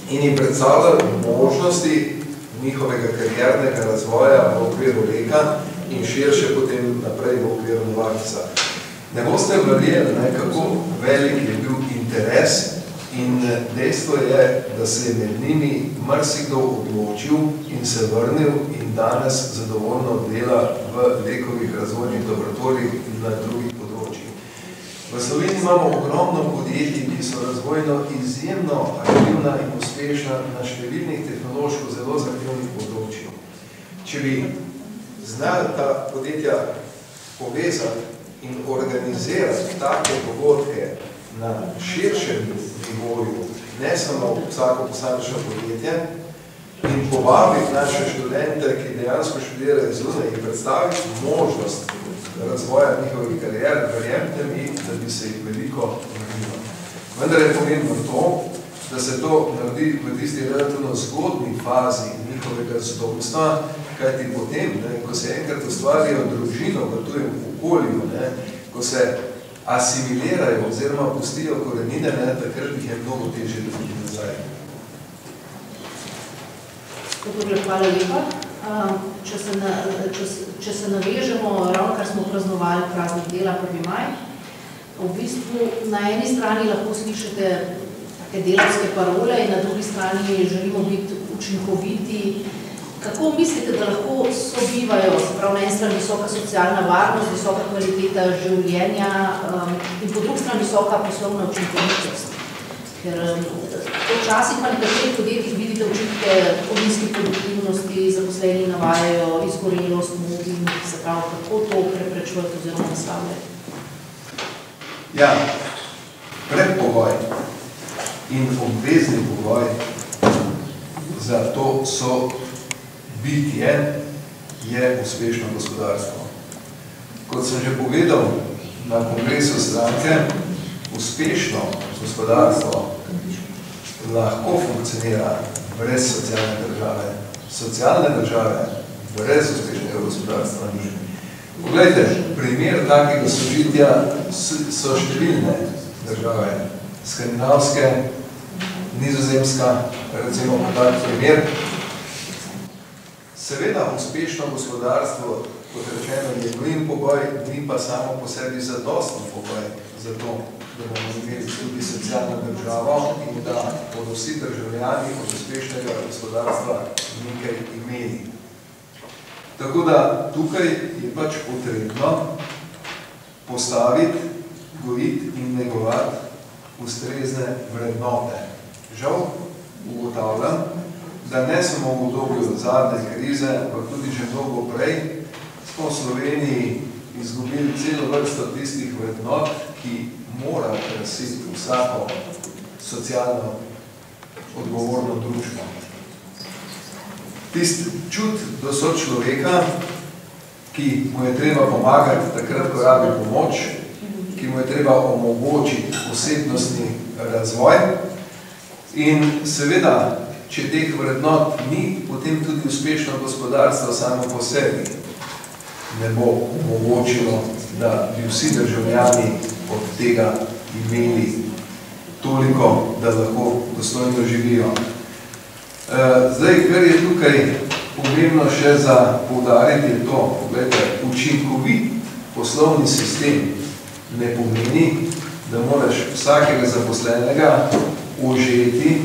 S4: In jim predstavljali možnosti njihovega kariernega razvoja v okviru Leka in širše potem naprej v okviru Novartisa. Ne boste verjeli, kako velik je bil interes in dejstvo je, da se je med njimi marsikdo odločil in se vrnil in danes zadovoljno dela v Lekovih razvojnih laboratorijih in na drugih področjih. V Sloveniji imamo ogromno podjetij, ki so razvojno izjemno aktivna in uspešna na številnih tehnološko zelo zahtevnih področjih. Če bi znali ta podjetja povezati in organizirati take dogodke na širšem nivoju, ne samo vsako posamično podjetje, in povabiti naše študente, ki dejansko študirajo zunaj in predstaviti možnost razvoja njihovih karier, verjemite mi, da bi se jih veliko vrnilo. Vendar je pomembno to, da se to naredi v tisti relativno zgodni fazi njihovega zdomstva, kajti potem, ko se enkrat ustvarjajo družino v tujem okolju, ko se asimilirajo oziroma pustijo korenine, takrat jih je mnogo težje dobiti nazaj.
S1: Hvala lepa. Če se navežemo, ravno kar smo praznovali praznik dela 1. maj, v bistvu na eni strani lahko slišite take delavske parole in na drugi strani želimo biti učinkoviti. Kako mislite, da lahko sobivajo, prav na eni strani visoka socialna varnost, visoka kvaliteta življenja in po drugi strani visoka poslovna učinkovitost? Ker včasih pa nekaterih podjetjih vidite očitke o nizki produktivnosti, zaposleni navajajo izgorelost, mobbing, se pravi, kako to preprečujete oziroma naslavljate?
S4: Ja, predpogoj in obvezni pogoj za to so bitje je uspešno gospodarstvo. Kot sem že povedal na kongresu stranke, uspešno gospodarstvo lahko funkcionira brez socialne države. Socialne države brez uspešnega gospodarstva ni. Poglejte, primer takega sožitja so številne države. Skandinavske, Nizozemska, recimo tak primer. Seveda uspešno gospodarstvo, kot rečeno, je nujen pogoj, ni pa samo po sebi zadostni pogoj za to, da bomo imeli tudi socialno državo in da bodo vsi državljani od uspešnega gospodarstva nekaj imeli. Tako da tukaj je pač potrebno postaviti, gojiti in negovati ustrezne vrednote. Žal ugotavljam, da ne samo v obdobju zadnje krize, ampak tudi že mnogo prej, smo v Sloveniji izgubili celo vrsto tistih vrednot, ki mora krasiti vsako socialno odgovorno družbo. Tisti čut do sočloveka, ki mu je treba pomagati takrat, ko rabi pomoč, ki mu je treba omogočiti osebnostni razvoj. In seveda, če teh vrednot ni, potem tudi uspešno gospodarstvo samo po sebi ne bo omogočilo, da bi vsi državljani od tega imeli toliko, da lahko dostojno živijo. Zdaj, kar je tukaj pomembno še za poudariti je to, gledajte, učinkovit poslovni sistem ne pomeni, da moraš vsakega zaposlenega ožeti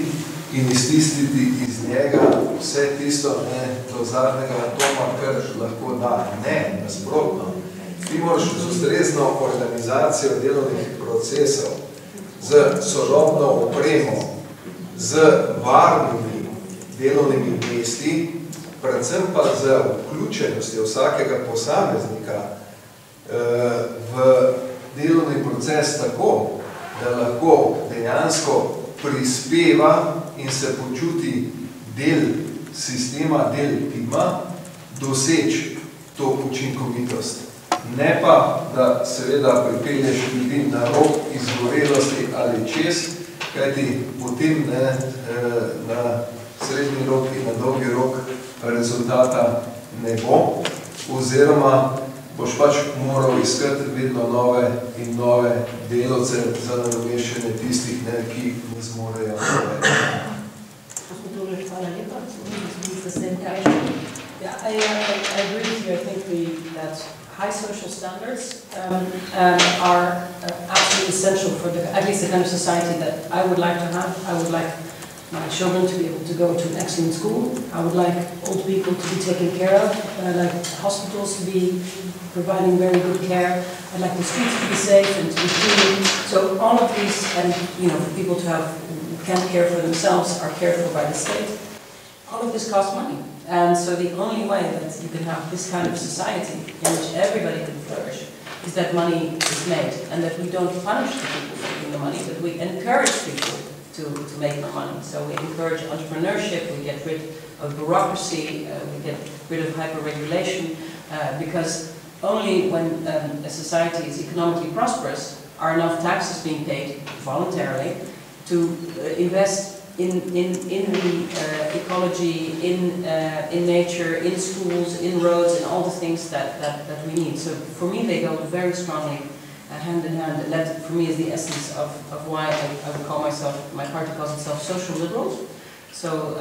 S4: in iztisniti iz njega vse tisto do zadnjega atoma, kar lahko da. Ne, nasprotno. Ti moraš z ustrezno organizacijo delovnih procesov, z sodobno opremo, z varnimi delovnimi mesti, predvsem pa z vključenostjo vsakega posameznika v delovni proces tako, da lahko dejansko prispeva in se počuti del sistema, del tima, doseči to učinkovitost. Ne pa, da seveda pripelješ ljudi na rob izgorelosti ali čez, kajti potem na srednji rok in na dolgi rok rezultata ne bo, oziroma boš pač moral iskati vedno nove in nove delavce za nadomeščanje tistih, ki ne zmorejo.
S5: Hvala lepa. I agree with you. I think that high social standards are absolutely essential for at least the kind of society that I would like to have. I would like my children to be able to go to an excellent school. I would like old people to be taken care of. I'd like hospitals to be providing very good care. I'd like the streets to be safe and to be clean. So all of these, and for people to have who can't care for themselves are cared for by the state. All of this costs money. And so the only way that you can have this kind of society in which everybody can flourish is that money is made, and that we don't punish the people for making the money, but we encourage people to make more money. So we encourage entrepreneurship, we get rid of bureaucracy, we get rid of hyper-regulation, because only when a society is economically prosperous are enough taxes being paid voluntarily to invest in the ecology, in nature, in schools, in roads, and all the things that we need. So for me, they go very strongly hand in hand, and that for me is the essence of why I would call myself, my party calls itself social liberals. So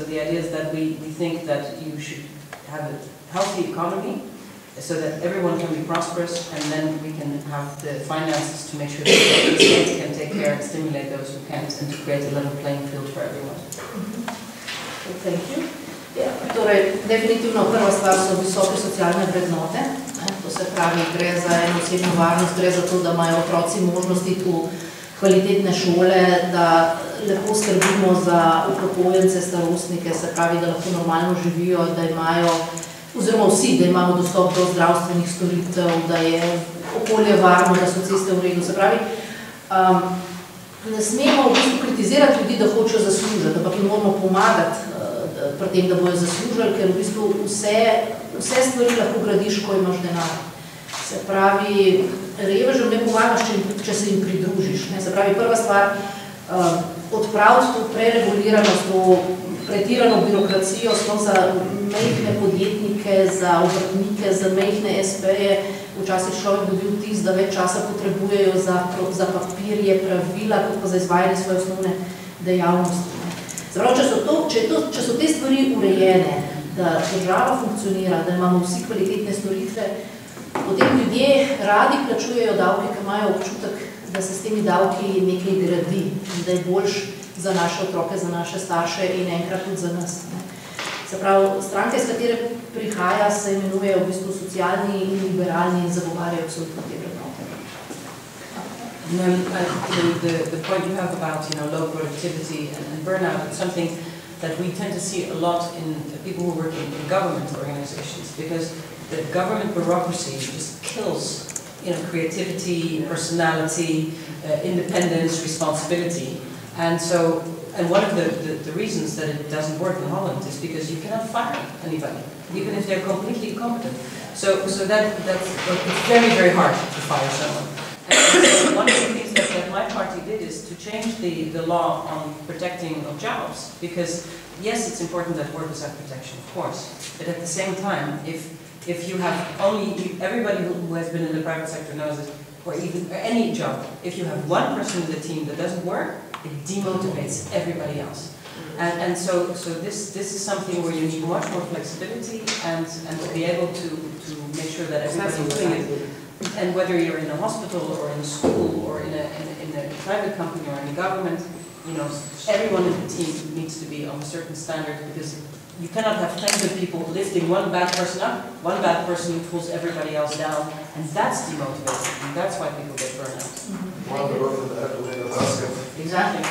S5: the idea is that we think that you should have a healthy economy so that everyone can be prosperous, and then we can have the finances to make sure that the state can take care and stimulate those who can't, and to create a level playing field for everyone.
S1: Thank you. Ja, torej, definitivno prva stvar so visoke socialne vrednote. To se pravi, gre za eno osebno varnost, gre za to, da imajo otroci možnosti v kvalitetne šole, da lepo skrbimo za upokojence, starostnike, se pravi, da lahko normalno živijo, da imajo, oziroma vsi, da imamo dostop do zdravstvenih storitev, da je okolje varno, da so ceste v redu. Se pravi, ne smemo v bistvu kritizirati ljudi, da hočejo zaslužiti, ampak jim moramo pomagati pri tem, da bojo zaslužili, ker v bistvu vse stvari lahko gradiš, ko imaš denar. Se pravi, revežem ne pomagaš, če se jim pridružiš. Se pravi, prva stvar, odpraviti to prereguliranost, to pretirano birokracijo, sploh za majhne podjetnike, za obrtnike, za majhne SP-je. Včasih človek dobil vtis, da več časa potrebujejo za papirje, pravila, kot pa za izvajanje svoje osnovne dejavnosti. Zaprav, če so te stvari urejene, da država funkcionira, da imamo vsi kvalitetne storitve, potem ljudje radi plačujejo davke, ki imajo občutek, da se s temi davki nekaj gradi, da je boljš za naše otroke, za naše starše in enkrat tudi za nas. Se pravi, stranke, s katere prihaja, se imenujejo v bistvu socialni in liberalni in zagovarjajo absolutno te vrednote.
S5: And then the point you have about low productivity and burnout is something that we tend to see a lot in people who work in government organizations, because the government bureaucracy just kills creativity, personality, independence, responsibility. And one of the reasons that it doesn't work in Holland is because you cannot fire anybody, even if they're completely incompetent. So it's very, very hard to fire someone. And one of the things that my party did is to change the law on protecting of jobs, because yes, it's important that workers have protection, of course, but at the same time, if you have everybody who has been in the private sector knows it, or any job, if you have one person in the team that doesn't work, it demotivates everybody else. And so this is something where you need much more flexibility and to be able to make sure that everybody's doing it. And whether you're in a hospital or in a school or in a private company or in a government, everyone in the team needs to be of a certain standard, because you cannot have 10 good people lifting one bad person up, one bad person who pulls everybody else down, and that's demotivating, and that's why people get burned out.
S1: Exactly.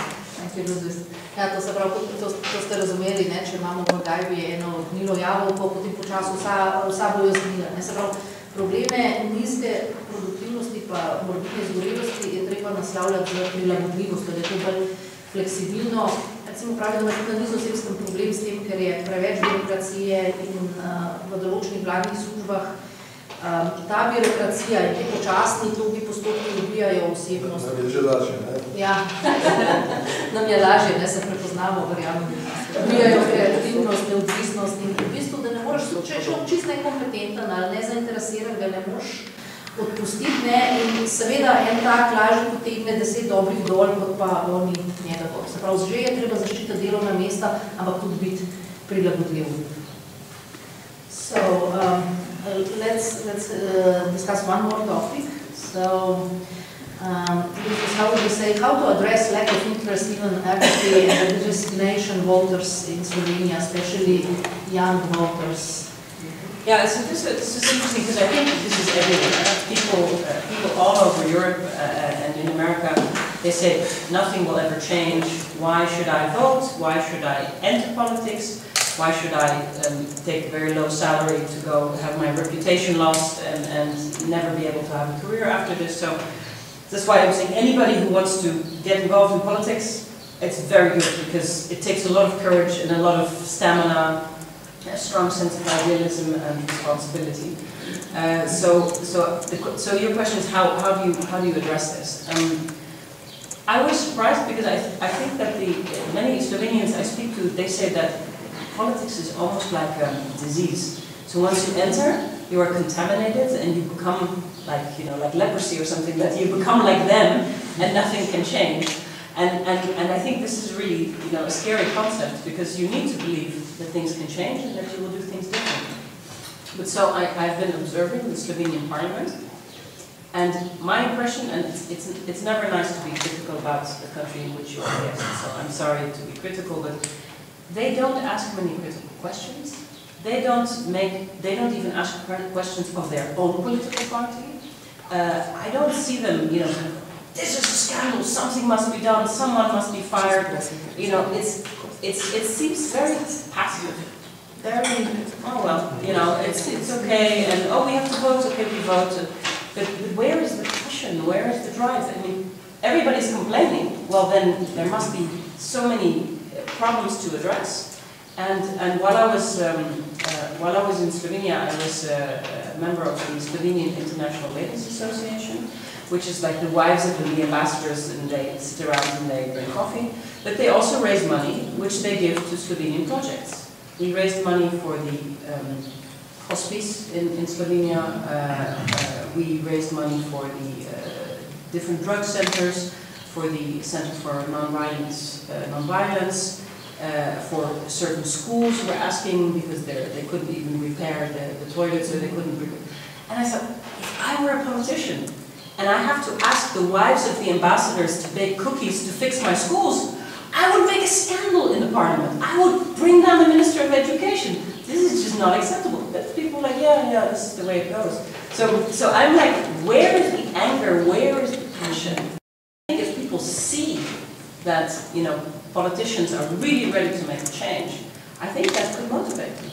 S1: Ja, to se pravi, to ste razumeli, ne? Če imamo v gajbi eno gnilo jabolko, potem počasi vsa bojo zgnila. Se pravi, probleme nizke produktivnosti pa morbidne izgorelosti je treba naslavljati z prilagodljivostjo, da je to bolj fleksibilno. Recimo pravi, da ima na Nizozemskem problem s tem, ker je preveč birokracije in v določenih vladnih službah ta birokracija in te počasni togi postopki ubijajo osebnost.
S4: Nam je že lažje, ne?
S1: Ja, nam je lažje, ne, se prepoznamo, verjamem. Ubijajo kreativnost, neodvisnost in v bistvu, da ne moreš, če čist nekompetenten ali nezainteresiran, ga ne moreš odpustiti, ne, in seveda en tak lažje potegne 10 dobrih dol, kot pa oni njega dol. Se pravi, že je treba zaščititi delovna mesta, ampak tudi biti prilagodljiv. So, let's discuss one more topic. So, this is how would you say, how to address lack of interest, even apathy and resignation voters in Slovenia, especially young voters?
S5: Yeah, so this is interesting because I think this is everywhere. People all over Europe and in America, they say nothing will ever change. Why should I vote? Why should I enter politics? Why should I take a very low salary to go have my reputation lost and never be able to have a career after this? So that's why I'm saying anybody who wants to get involved in politics, it's very good, because it takes a lot of courage and a lot of stamina, a strong sense of idealism and responsibility. So your question is how do you address this? I was surprised because I think that many Slovenians I speak to, they say that politics is almost like a disease. So once you enter, you are contaminated and you become like leprosy or something, that you become like them and nothing can change. And I think this is really a scary concept, because you need to believe that things can change and that you will do things differently. But so I've been observing the Slovenian parliament, and my impression, and it's never nice to be critical about the country in which you are guest, so I'm sorry to be critical, but they don't ask many critical questions. They don't even ask questions of their own political party. I don't see them, this is a scandal, something must be done, someone must be fired. It seems very passive. Very, oh well, it's okay, and oh, we have to vote, okay, we vote. But where is the passion? Where is the drive? I mean, everybody's complaining. Well, then there must be so many problems to address. And while I was in Slovenia, I was a member of the Slovenian International Ladies Association, which is like the wives of the ambassadors, and they sit around and they drink coffee. But they also raise money, which they give to Slovenian projects. We raised money for the hospice in Slovenia. We raised money for the different drug centers, for the Center for Non-Violence, for certain schools who were asking because they couldn't even repair the toilets, or they couldn't. And I thought, if I were a politician and I have to ask the wives of the ambassadors to bake cookies to fix my schools, I would make a scandal in the parliament. I would bring down the Minister of Education. This is just not acceptable. But people are like, yeah, this is the way it goes. So I'm like, where is the anger? Where is the passion? I think if people see that, politicians are really ready to make a change, I think that could motivate them.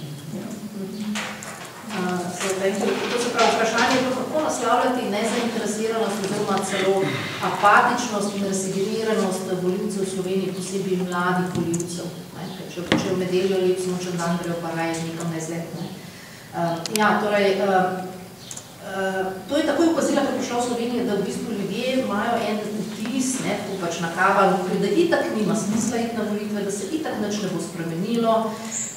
S1: So, thank you. To se pravi, vprašanje je bilo, kako naslavljati nezainteresiranost oziroma celo apatičnost in resigniranost volivcev v Sloveniji, posebej mladih volivcev. Če v nedeljo lep sončen dan grejo pa raje nekam na izlet. To je takoj opazila, ko je prišla v Slovenijo, da v bistvu ljudje imajo en vtis, tako pač nakava, da itak nima smisla iti na volitve, da se itak nič ne bo spremenilo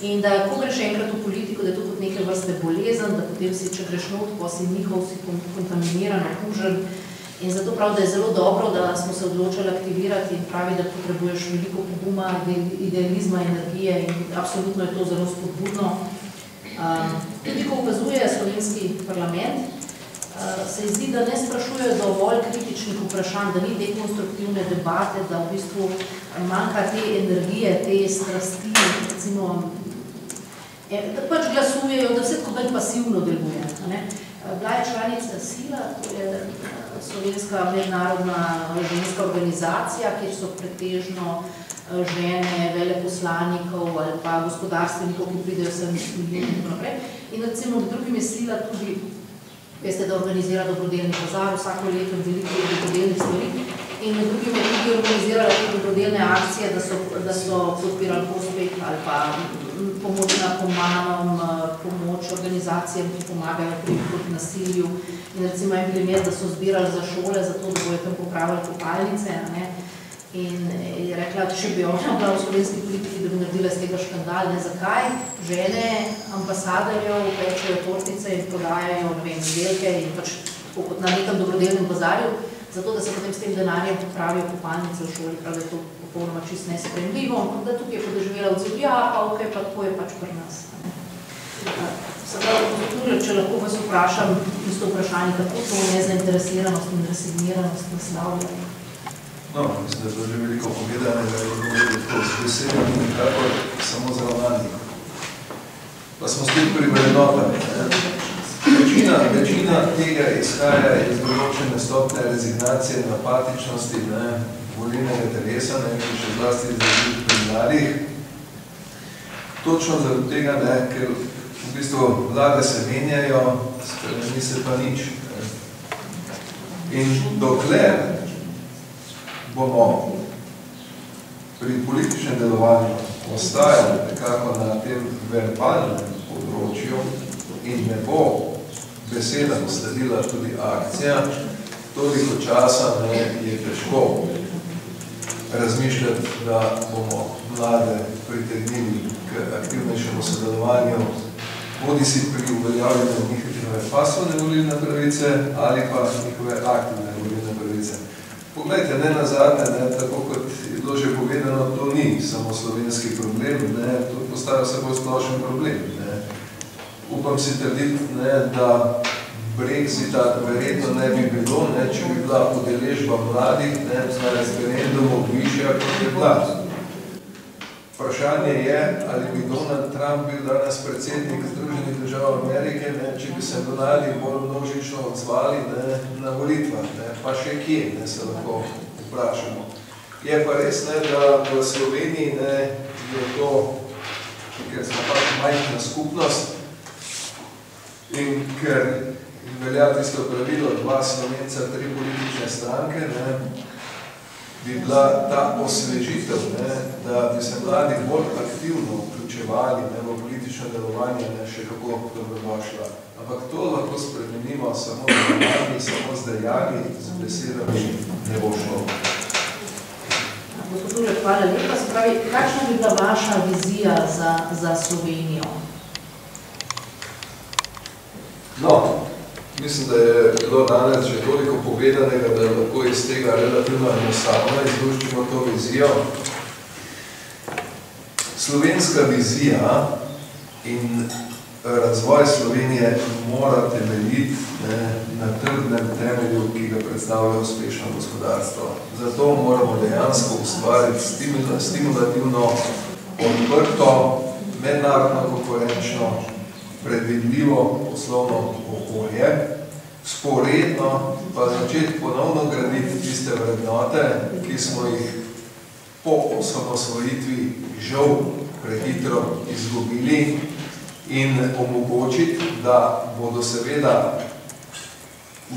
S1: in da ko greš enkrat v politiko, da je to kot neke vrste bolezen, da potem si, če greš not, pa si njihov, si kontaminiran, okužen. In zato prav, da je zelo dobro, da smo se odločili aktivirati in pravi, da potrebuješ veliko poguma, idealizma, energije in absolutno je to zelo spodbudno. Tudi ko ukazuje slovenski parlament, se zdi, da ne sprašujejo dovolj kritičnih vprašanj, da ni te konstruktivne debate, da v bistvu manjka te energije, te strasti, recimo, da pač glasujejo, da vse tako bolj pasivno deluje. Bila je članica SILA, to je slovenska mednarodna ženska organizacija, kjer so pretežno žene, veleposlanikov ali pa gospodarstvenikov, ki pridejo sem iz tujine in tako naprej. In recimo med drugim je SILA tudi, veste, da organizira dobrodelni bazar, vsako leto veliko dobrodelnih stvari. In med drugim je tudi organizirala te dobrodelne akcije, da so podpirali hospic ali pa pomoč narkomanom, pomoč organizacijam, ki pomagajo proti nasilju. In recimo en primer, da so zbirali za šole, zato da bojo tam popravili kopalnice. In je rekla, če bi ona bila v slovenski politiki, da bi naredila iz tega škandal, zakaj žene ambasadorjev pečejo tortice in prodajajo izdelke in pač kot na nekem dobrodelnem bazarju, zato da se potem s tem denarjem popravijo kopalnice v šoli, prav da je to popolnoma čist nesprejemljivo, da tukaj je podeživela odziv, pa ok, pa tako je pač pri nas. Sedaj, če lahko vas vprašam isto vprašanje, kako to nezainteresiranost in resigniranost naslavljajo?
S4: No, mislim, da je to že veliko povedane, da je to z veseljem in nekako samo zravnani. Pa smo spet pri vrednotami. Večina tega izhaja iz določene stopne rezignacije in apatičnosti volilnega telesa, še zlasti izraziti pri mladih. Točno zaradi tega, ker v bistvu vlade se menjajo, spremeni se pa nič. In dokler bomo pri političnem delovanju ostajali nekako na tem verbalnem področju in ne bo besedam sledila tudi akcija, toliko časa je težko razmišljati, da bomo mlade pritegnili k aktivnejšemu sodelovanju, bodi si pri uveljavljanju njihove pasivne volilne pravice ali pa njihove aktivne volilne pravice. Poglejte, ne nazadnje, tako kot je bilo že povedano, to ni samo slovenski problem, to postaja se bolj splošen problem. Upam si trditi, da Brexita verjetno ne bi bilo, če bi bila udeležba mladih na referendumu višja kot je bila. Vprašanje je, ali bi Donald Trump bil danes predsednik Združenih držav Amerike, če bi se mladi bolj množično odzvali na volitvah, pa še kje, se lahko vprašamo. Je pa res, da v Sloveniji je to, ker smo pač majhna skupnost in ker velja tisto pravilo 2 Slovenca, 3 politične stranke, bi bila ta osvežitev, da bi se mladi bolj aktivno vključevali v politično delovanje, še kako dobrodošla. Ampak to lahko spremenimo samo z dejanji, samo z dejanji, z besedami ne bo šlo.
S1: Gospod Urek, hvala lepa. Se pravi, kakšna bi bila vaša vizija za Slovenijo?
S4: No, mislim, da je bilo danes že toliko povedanega, da lahko iz tega relativno enostavno izluščimo to vizijo. Slovenska vizija in razvoj Slovenije mora temeljiti na trdnem temelju, ki ga predstavlja uspešno gospodarstvo. Zato moramo dejansko ustvariti stimulativno, odprto, mednarodno konkurenčno, predvidljivo poslovno okolje, sporedno pa začeti ponovno graditi tiste vrednote, ki smo jih po osamosvojitvi žal prehitro izgubili in omogočiti, da bodo seveda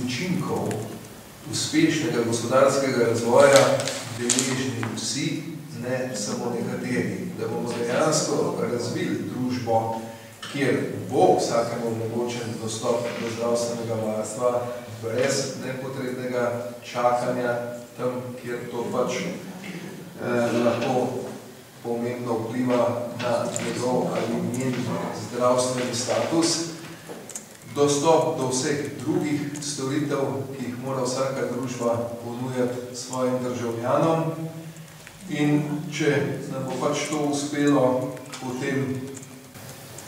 S4: učinkov uspešnega gospodarskega razvoja deležni vsi, ne samo nekateri. Da bomo dejansko razvili družbo, kjer bo vsakemu omogočen dostop do zdravstvenega varstva brez nepotrebnega čakanja tam, kjer to pač lahko pomembno vpliva na njegov ali njen zdravstveni status, dostop do vseh drugih storitev, ki jih mora vsaka družba ponujati svojim državljanom, in če nam bo pač to uspelo, potem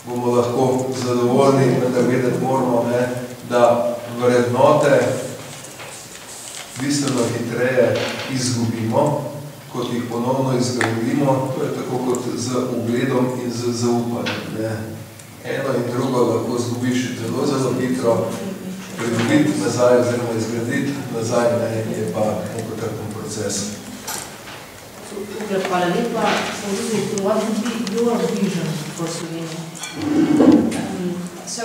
S4: bomo lahko zadovoljni, da vedeti moramo, da vrednote bistveno hitreje izgubimo, kot jih ponovno izgradimo, to je tako kot z ugledom in z zaupanjem. Eno in drugo lahko zgubiš zelo hitro, pridobiti nazaj oziroma izgraditi nazaj, je pa mukotrpen proces.
S5: Hvala lepa. What would be your vision for Slovenia? So,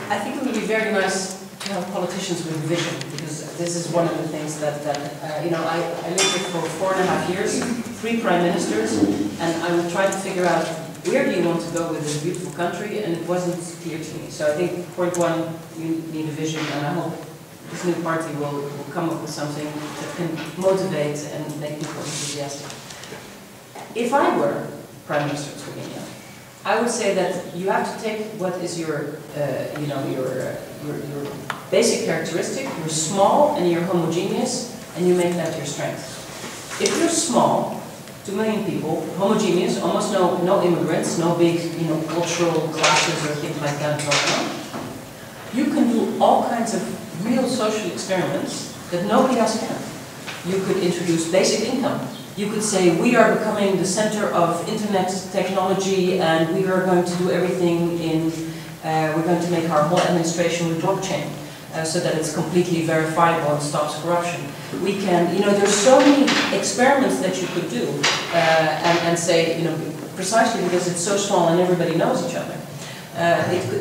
S5: I think it would be very nice to have politicians with vision, because this is one of the things that I lived here for 4.5 years, 3 prime ministers, and I would try to figure out where do you want to go with this beautiful country, and it wasn't clear to me. So I think, point one, you need a vision, and I hope this new party will come up with something that can motivate and make people enthusiastic. If I were Prime Minister of Slovenia, I would say that you have to take what is your basic characteristic. You're small and you're homogeneous, and you make that your strength. If you're small, 2 million people, homogeneous, almost no immigrants, no big cultural clashes or things like that going on, you can do all kinds of real social experiments that nobody else can. You could introduce basic income. You could say, we are becoming the center of internet technology, and we are going to do everything we're going to make our whole administration with blockchain, so that it's completely verifiable and stops corruption. We can, there's so many experiments that you could do, and say, precisely because it's so small and everybody knows each other.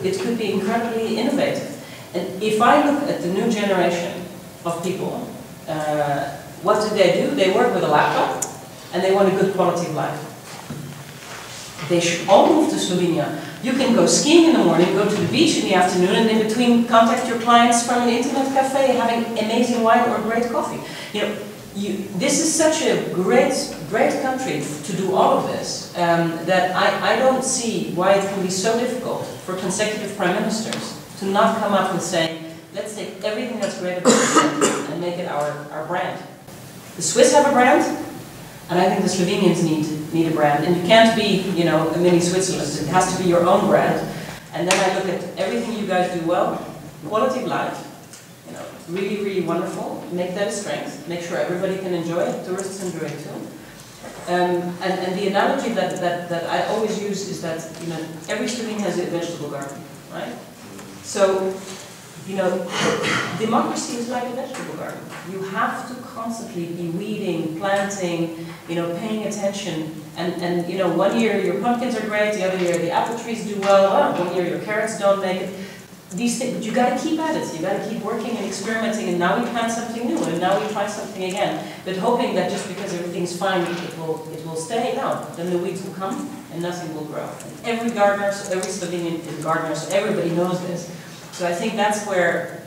S5: It could be incredibly innovative. And if I look at the new generation of people, what do? They work with a laptop, and they want a good quality of life. They should all move to Slovenia. You can go skiing in the morning, go to the beach in the afternoon, and in between contact your clients from an internet cafe having amazing wine or great coffee. This is such a great country to do all of this, that I don't see why it can be so difficult for consecutive prime ministers to not come up with saying, let's take everything that's great about it and make it our brand. The Swiss have a brand, and I think the Slovenians need a brand. And you can't be, a mini Switzerland. It has to be your own brand. And then I look at everything you guys do well, quality of life, really, really wonderful. Make that a strength. Make sure everybody can enjoy it. Tourists enjoy it too. And the analogy that I always use is that, every Slovenian has a vegetable garden, right? So, democracy is like a vegetable garden. You have to constantly be weeding, planting, paying attention. And 1 year your pumpkins are great, the other year the apple trees do well, 1 year your carrots don't make it. These things, but you got to keep at it. You got to keep working and experimenting. And now we plant something new, and now we try something again. But hoping that just because everything's fine, it will stay. No, then the weeds will come and nothing will grow. And every Slovenian is a gardener, so everybody knows this. So I think that's where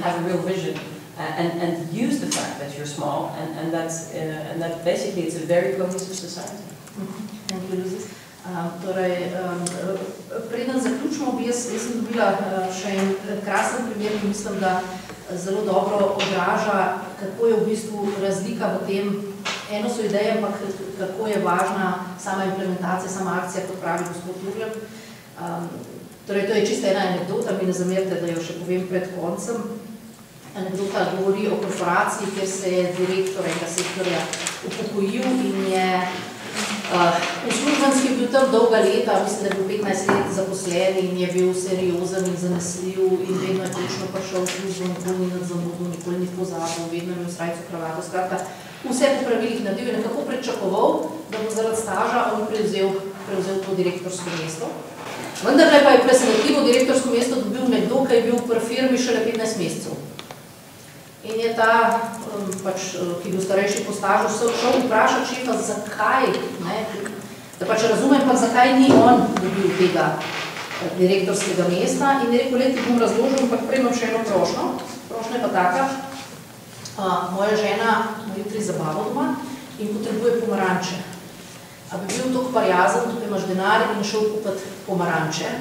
S5: have a real vision and use the fact that you're small and that basically it's a very cohesive society.
S1: Thank you, Lucy. Preden zaključimo, jaz sem dobila še en krasen primer, ki mislim, da zelo dobro odraža, kako je v bistvu razlika v tem. Eno so ideje, ampak kako je važna sama implementacija, sama akcija, kot pravi gospod Jurlep. Torej, to je čisto ena anekdota, mi ne zamerite, da jo še povem pred koncem. Anekdota govori o korporaciji, kjer se je direktor enega sektorja upokojil in je uslužbenski bil tam dolga leta, mislim, da je bil 15 let zaposlen in je bil seriozen in zanesljiv in vedno je točno prišel v službo, nikoli ni nad zamudil, nikoli ni pozabil, vedno je imel srajco, kravato, skratka, vse po pravilih naredil in nekako pričakoval, da bo zaradi staža on prevzel to direktorsko mesto. Vendar pa je presenetljivo direktorsko mesto dobil nekdo, ki je bil pri firmi šele 15 mesecev. In je ta, ki je bil starejši po stažu, šel vprašati šefa, zakaj, da pač razumem, pa zakaj ni on dobil tega direktorskega mesta in je rekel, ti bom razložil, ampak prej imam še eno prošnjo. Prošnja je pa taka, moja žena ima jutri zabavo doma in potrebuje pomaranče. A bi bil toliko parjazen, tukaj imaš denar in šel kupiti pomaranče,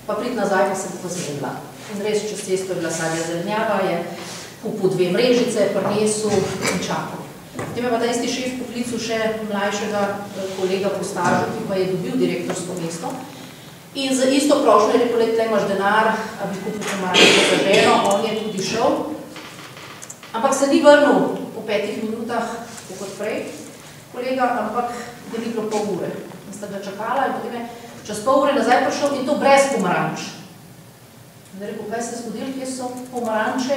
S1: pa prid nazaj, pa se bo pa zmedla. In res, čez cesto je bila sadja zelenjava, je kupil 2 mrežice, prinesel in čakal. Potem je pa ta isti šef poklical še mlajšega kolega po stažu, ki pa je dobil direktorsko mesto. In za isto prošnjo je rekel, tle imaš denar, a bi kupil pomaranče za ženo, on je tudi šel. Ampak se ni vrnil po 5 minutah, kot prej, kolega, ampak da ni bilo pol ure. In sta ga čakala in potem je čez pol ure nazaj prišel in to brez pomaranč. In je rekel, kaj se je zgodilo, kje so pomaranče?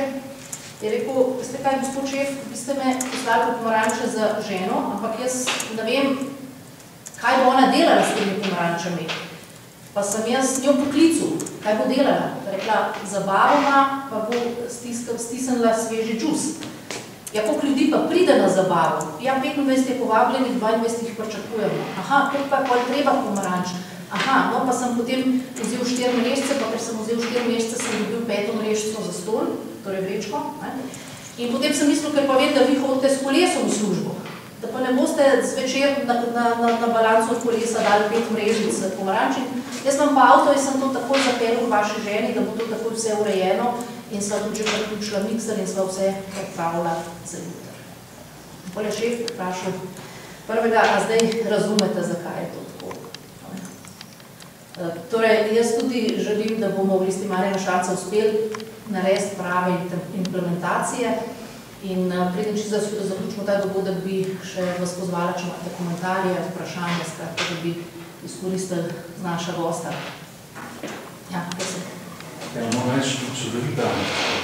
S1: Je rekel, veste kaj, gospod šef, vi ste me poslali po pomaranče za ženo, ampak jaz ne vem, kaj bo ona delala s temi pomarančami. Pa sem jaz njo poklical, kaj bo delala. Rekla, zabavoma pa bo stisnila sveži džus. Ja, koliko ljudi pa pride na zabavo? Ja, 25 je povabljenih, 22 jih pričakujemo. Aha, koliko pa je treba pomaranč? Aha, no pa sem potem vzel 4 mrežice, pa ker sem vzel 4 mrežice, sem dobil 5 mrežico za stol, torej vrečko. In potem sem mislil, ker pa vem, da vi hodite s kolesom v službo, da pa ne boste zvečer na balancu od kolesa dali 5 mrežic pomaranč. Jaz imam pa avto in sem to takoj zapeljal v vaši ženi, da bo to takoj vse urejeno. In sva tudi že priključila mikser in sva vse pripravila za jutr. Pol je šef vprašal prvega, a zdaj razumete, zakaj je to tako. Torej, jaz tudi želim, da bomo v Listi Marjana Šarca uspeli narediti prave implementacije in preden čisto zaključimo ta dogodek, bi še vas pozvala, če imate komentarje, vprašanje, skratka, da bi izkoristili naša gosta. Ja, prosim.
S6: Moram reči, čudovita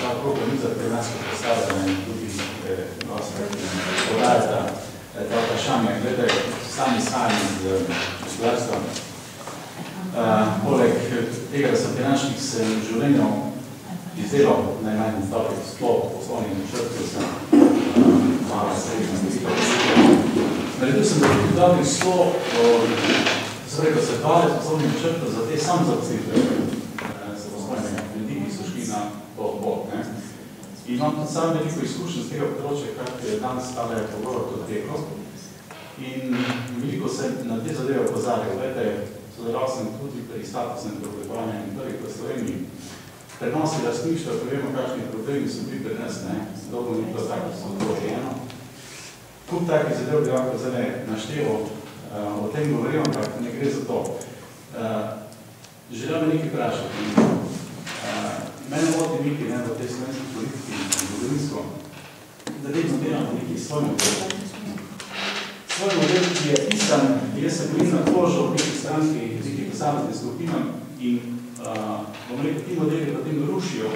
S6: ta programiza pri nas, ko predstavljena in tudi gosta, ki podajata ta vprašanja. Glede, sami z gospodarstva. Poleg tega, da sem finančnik, sem v življenju izdelal najmanj dobrih sploh poslovnih načrtov, sem malo srednja velika posebja. Naredil sem tudi dobrih sploh, se rekel, se 20 poslovnih načrtov za te samozaposlitve. Ljudi, ki so šli na to odbor. In imam tudi sam veliko izkušenj z tega področja, kar je danes stale pogovor o teku. In veliko se na te zadeve opozarjal. Sodeloval sem tudi pri statusnem preoblikovanju in prvih v Sloveniji. Prenosi lastništva, ko vemo, kakšni problemi so bili pri nas, dolgo ni bilo tako, so odloženo. Kup takih zadev bi lahko zdaj našteval, o tem govorim, ampak ne gre za to. Želel bi nekaj vprašati. Mene moti nekaj v tej slovenski politiki in zgodovinsko, da vedno delamo nekaj svoj model. Svoj model, ki je pisan, jaz se bojim na kožo v nekih stranskih, nekih posameznih skupinam in bomo rekel, ti modeli potem rušijo,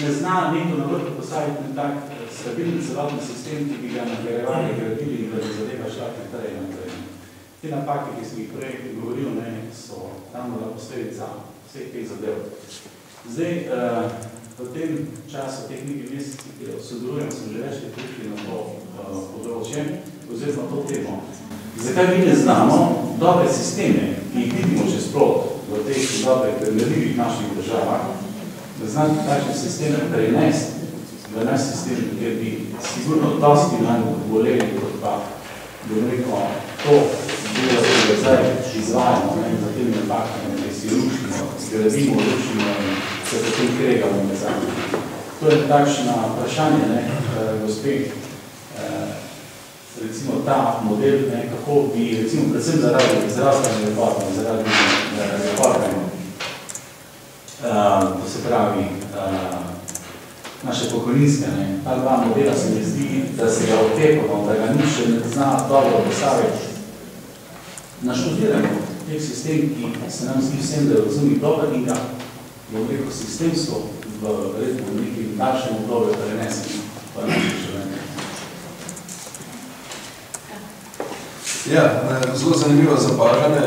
S6: ne zna nekdo na vrhu postaviti na tak stabilni celotni sistem, ki bi ga nagrajevali, gradili in da bi zadeva šla naprej. Te napake, ki sem jih prej govoril, so tam bila posledica vseh teh zadev. Zdaj, v tem času, teh nekaj mesecih, ki sodelujem, sem že večkrat prišli na to področje, oziroma to temo. Zakaj mi ne znamo dobre sisteme, ki jih vidimo čez plot v teh dobrih primerljivih naših državah, da znam takšne sisteme prenesti v naš sistem, kjer bi sigurno dosti manj boleli, kot pa bi rekel, to delo, ki ga zdaj izvajamo, za temi napakami, ki si rušimo, zgradimo, rušimo in se potem kregamo nazaj. To je takšno vprašanje, gospe, recimo ta model, kako bi, recimo predvsem zaradi zdravstvene reforme, zaradi reforme, to se pravi, naše pokojninske, ta dva modela se mi zdi, da se ga otepamo, da ga ni še ne zna dobro postaviti. Naštudiramo teh sistem, ki se nam zdi vsem, da je razumih dober in ga bom rekel sistemsko v nekim daljšem obdobju prenesemo v naše življenje.
S4: Ja, zelo zanimivo zapažanje,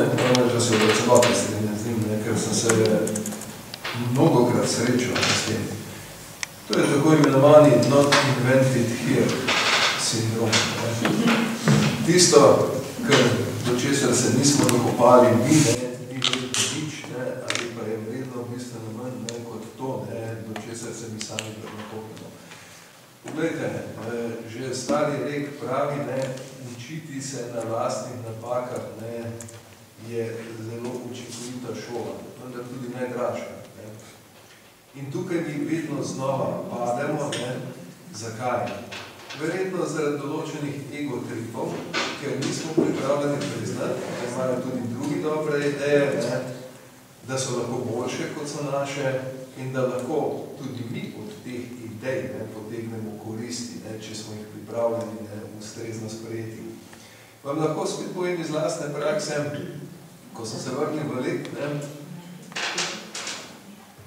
S4: da se v celoti strinjam z njim, ker sem se mnogokrat srečal s tem. To je tako imenovani not invented here sindrom. Tisto, do česar se nismo dokopali mi, ni vredno nič, ali pa je vredno bistveno manj kot to, do česar se mi sami dokopimo. Poglejte, že stari rek pravi, učiti se na lastnih napakah je zelo učinkovita šola, vendar tudi najdražja. In tukaj mi vedno znova pademo, zakaj? Verjetno zaradi določenih egotripov, ker nismo pripravljeni priznati, da imajo tudi drugi dobre ideje, da so lahko boljše, kot so naše, in da lahko tudi mi od teh idej potegnemo koristi, če smo jih pripravljeni ustrezno sprejeti. Vam lahko spet povem iz lastne prakse, ko sem se vrnil v Lek,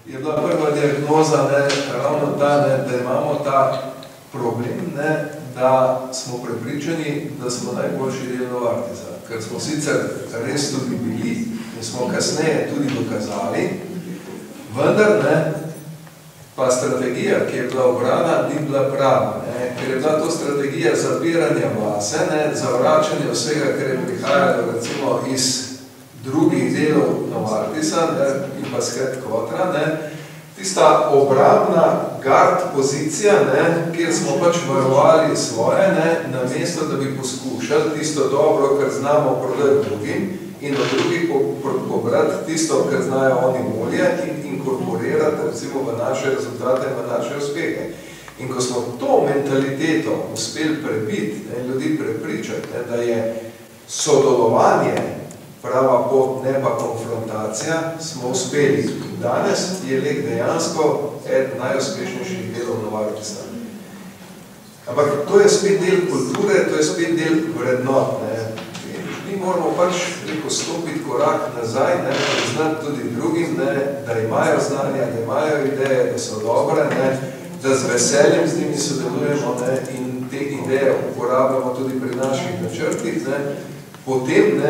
S4: je bila prva diagnoza ravno ta, da imamo ta problem, da smo prepričani, da smo najboljši del Novartisa, ker smo sicer res tudi bili in smo kasneje tudi dokazali, vendar pa strategija, ki je bila obrana, ni bila prava, ker je bila to strategija zapiranja vase, zavračanja vsega, kar je prihajalo recimo iz drugih delov Novartisa in pa s headquartera, tista obrambna gard pozicija, kjer smo pač varovali svoje, namesto da bi poskušali tisto dobro, kar znamo prodati drugim in od drugih pobrati tisto, kar znajo oni bolje in inkorporirati recimo v naše rezultate, v naše uspehe. In ko smo to mentaliteto uspeli prebiti in ljudi prepričati, da je sodelovanje prava pot, ne pa konfrontacija, smo uspeli. Danes je Lek dejansko eden najuspešnejših delov Novartisa. Ampak to je spet del kulture, to je spet del vrednot. Mi moramo pač stopiti korak nazaj, priznati tudi drugim, da imajo znanja, da imajo ideje, da so dobre, da z veseljem z njimi sodelujemo in te ideje uporabljamo tudi pri naših načrtih, potem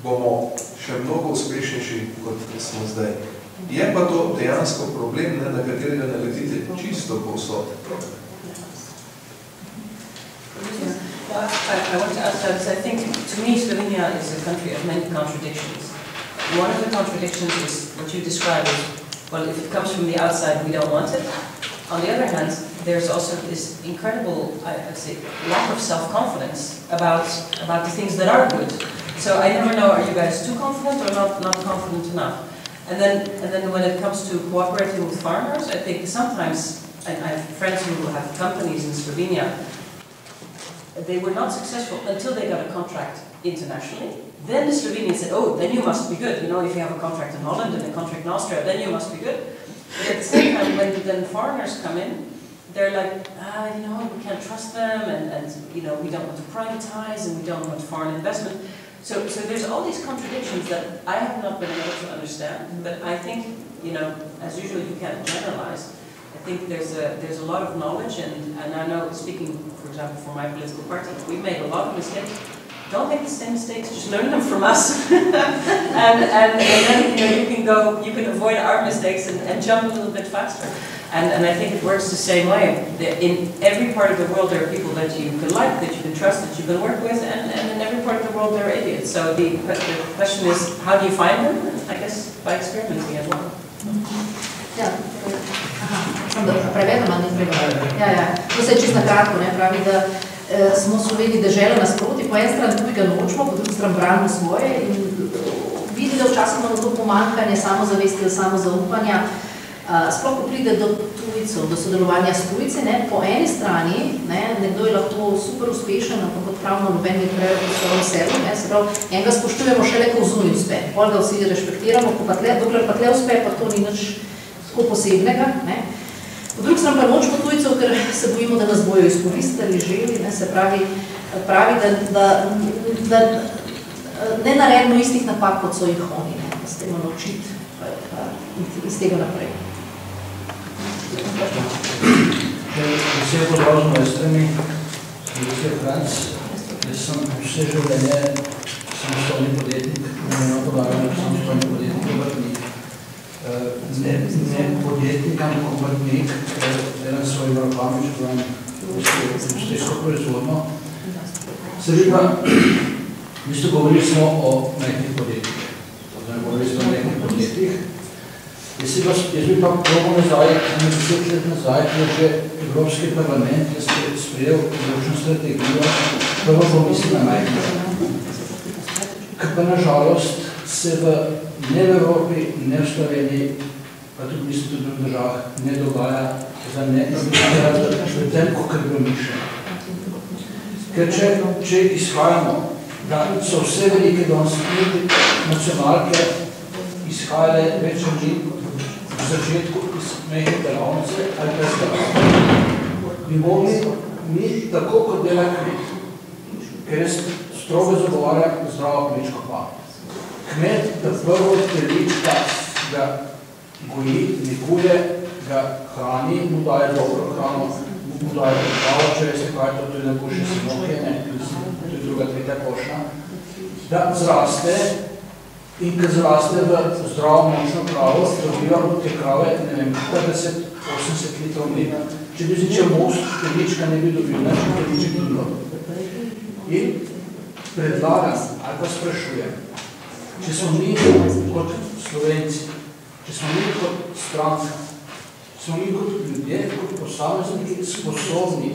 S4: bomo še mnogo uspešnejši, kot smo zdaj. Je pa to dejansko problem, na katerega naletite čisto povsod.
S5: I want to ask that because I think, to me, Slovenia is a country of many contradictions. One of the contradictions is what you described as, well, if it comes from the outside, we don't want it. On the other hand, there's also this incredible, I'd say, lack of self-confidence about the things that are good. So I never know, are you guys too confident or not confident enough? And then when it comes to cooperating with farmers, I think sometimes, and I have friends who have companies in Slovenia, they were not successful until they got a contract internationally. Then the Slovenians said, oh, then you must be good. You know, if you have a contract in Holland and a contract in Austria, then you must be good. But at the same time, when then foreigners come in, they're like, you know, we can't trust them, and you know, we don't want to privatize, and we don't want foreign investment. So there's all these contradictions that I have not been able to understand, but I think, you know, as usual, you can't generalize. I think there's a lot of knowledge, and I know, speaking, for example, for my political party, we've made a lot of mistakes. Don't make the same mistakes, just learn them from us. and then, you know, you can avoid our mistakes and jump a little bit faster. And I think it works the same way. In every part of the world, there are people that you can like, that you can trust, that you can work with, and in every part of the world, there are idiots. So the question is, how do you find them? I guess by experimenting as well.
S1: Ja, sem da prevedem, ali ne prevedem. Ja, to se je čisto kratko, pravi, da smo Sloveniji dežela nasproti, po eni strani drugega nočemo, po drugi strani branimo svoje in vidi, da včasih imamo to pomanjkanje samozavesti, samozaupanja, sploh ko pride do tujcev, do sodelovanja s tujci, po eni strani, nekdo je lahko super uspešen, ampak kot pravno noben je preveč v svojem sebi, se pravi, enega spoštujemo šele, ko vzunji uspe, pol ga vsi respektiramo, dokler pa tle uspe, pa to ni nič tako posebnega. Po drugi strani pa nočemo tujcev, ker se bojimo, da nas bojo izkoristili, želi, se pravi, da ne naredimo istih napak, kot so jih oni, da se temo naučiti iz tega naprej.
S7: Vse je podrožno je strani, vse je Franc, jaz sem vse življenje samostojni podjetnik, namenjeno podajam samostojni podjetnik, obrtnik. ne podjetnik, ampak obrtnik, delam svojim rokami, če pravim, industrijsko proizvodno. Se vi pa, v bistvu govorili smo o nekih podjetjih, govorili smo o nekih podjetjih. Jaz bi pa probo nazaj, 10 let nazaj, ko je že Evropski parlament sprejel določeno strategijo, prvo pomisli na majhne. Ker pa nažalost se ne v Evropi, ne v Sloveniji, pa tudi mislim tudi v državah, ne dogaja za tem, kot je bilo mišljeno. Ker če izhajamo, da so vse velike danes nacionalke izhajale več ljudi v začetku iz mehne delavnice ali pa izgledamo, bi mogli mi tako kot dela kmet, ker jaz strogo zagovarjam zdravo kmečko pamet. Kmet, da prvo telička ga goji, nekuje, ga hrani, mu daje dobro hrano, mu daje pravo, če veste kaj to, tudi nakuše sinoke, to je druga, tretja košna, da zraste in ko zraste v zdravo močno kravo, dobiva od te krave, ne vem, 40-80 litrov mleka. Če bi zičel most, telička ne bi dobil, ne, če teliček ni bilo. In predlagam, ali pa sprašujem, če smo mi kot Slovenci, če smo mi kot stranka, smo mi kot ljudje, kot posamezniki sposobni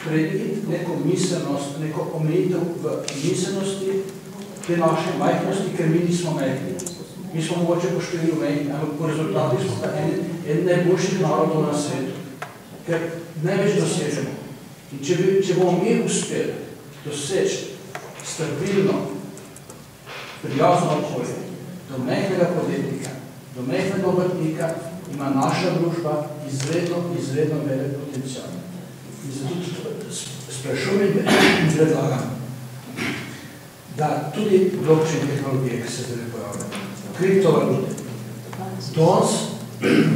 S7: preiti neko miselnost, neko omejitev v miselnosti te naše majhnosti, ker mi nismo majhni. Mi smo mogoče po številu majhni, ampak po rezultati smo pa en najboljših narodov na svetu, ker največ dosežemo. In če bomo mi uspeli doseči stabilno, prijazno okolje, do majhnega podjetnika, do majhnega obrtnika, ima naša družba izredno velik potencial. In zato sprašujem in predlagam, da tudi blockchain tehnologije, ki se zdaj pojavljajo, kriptovalute, danes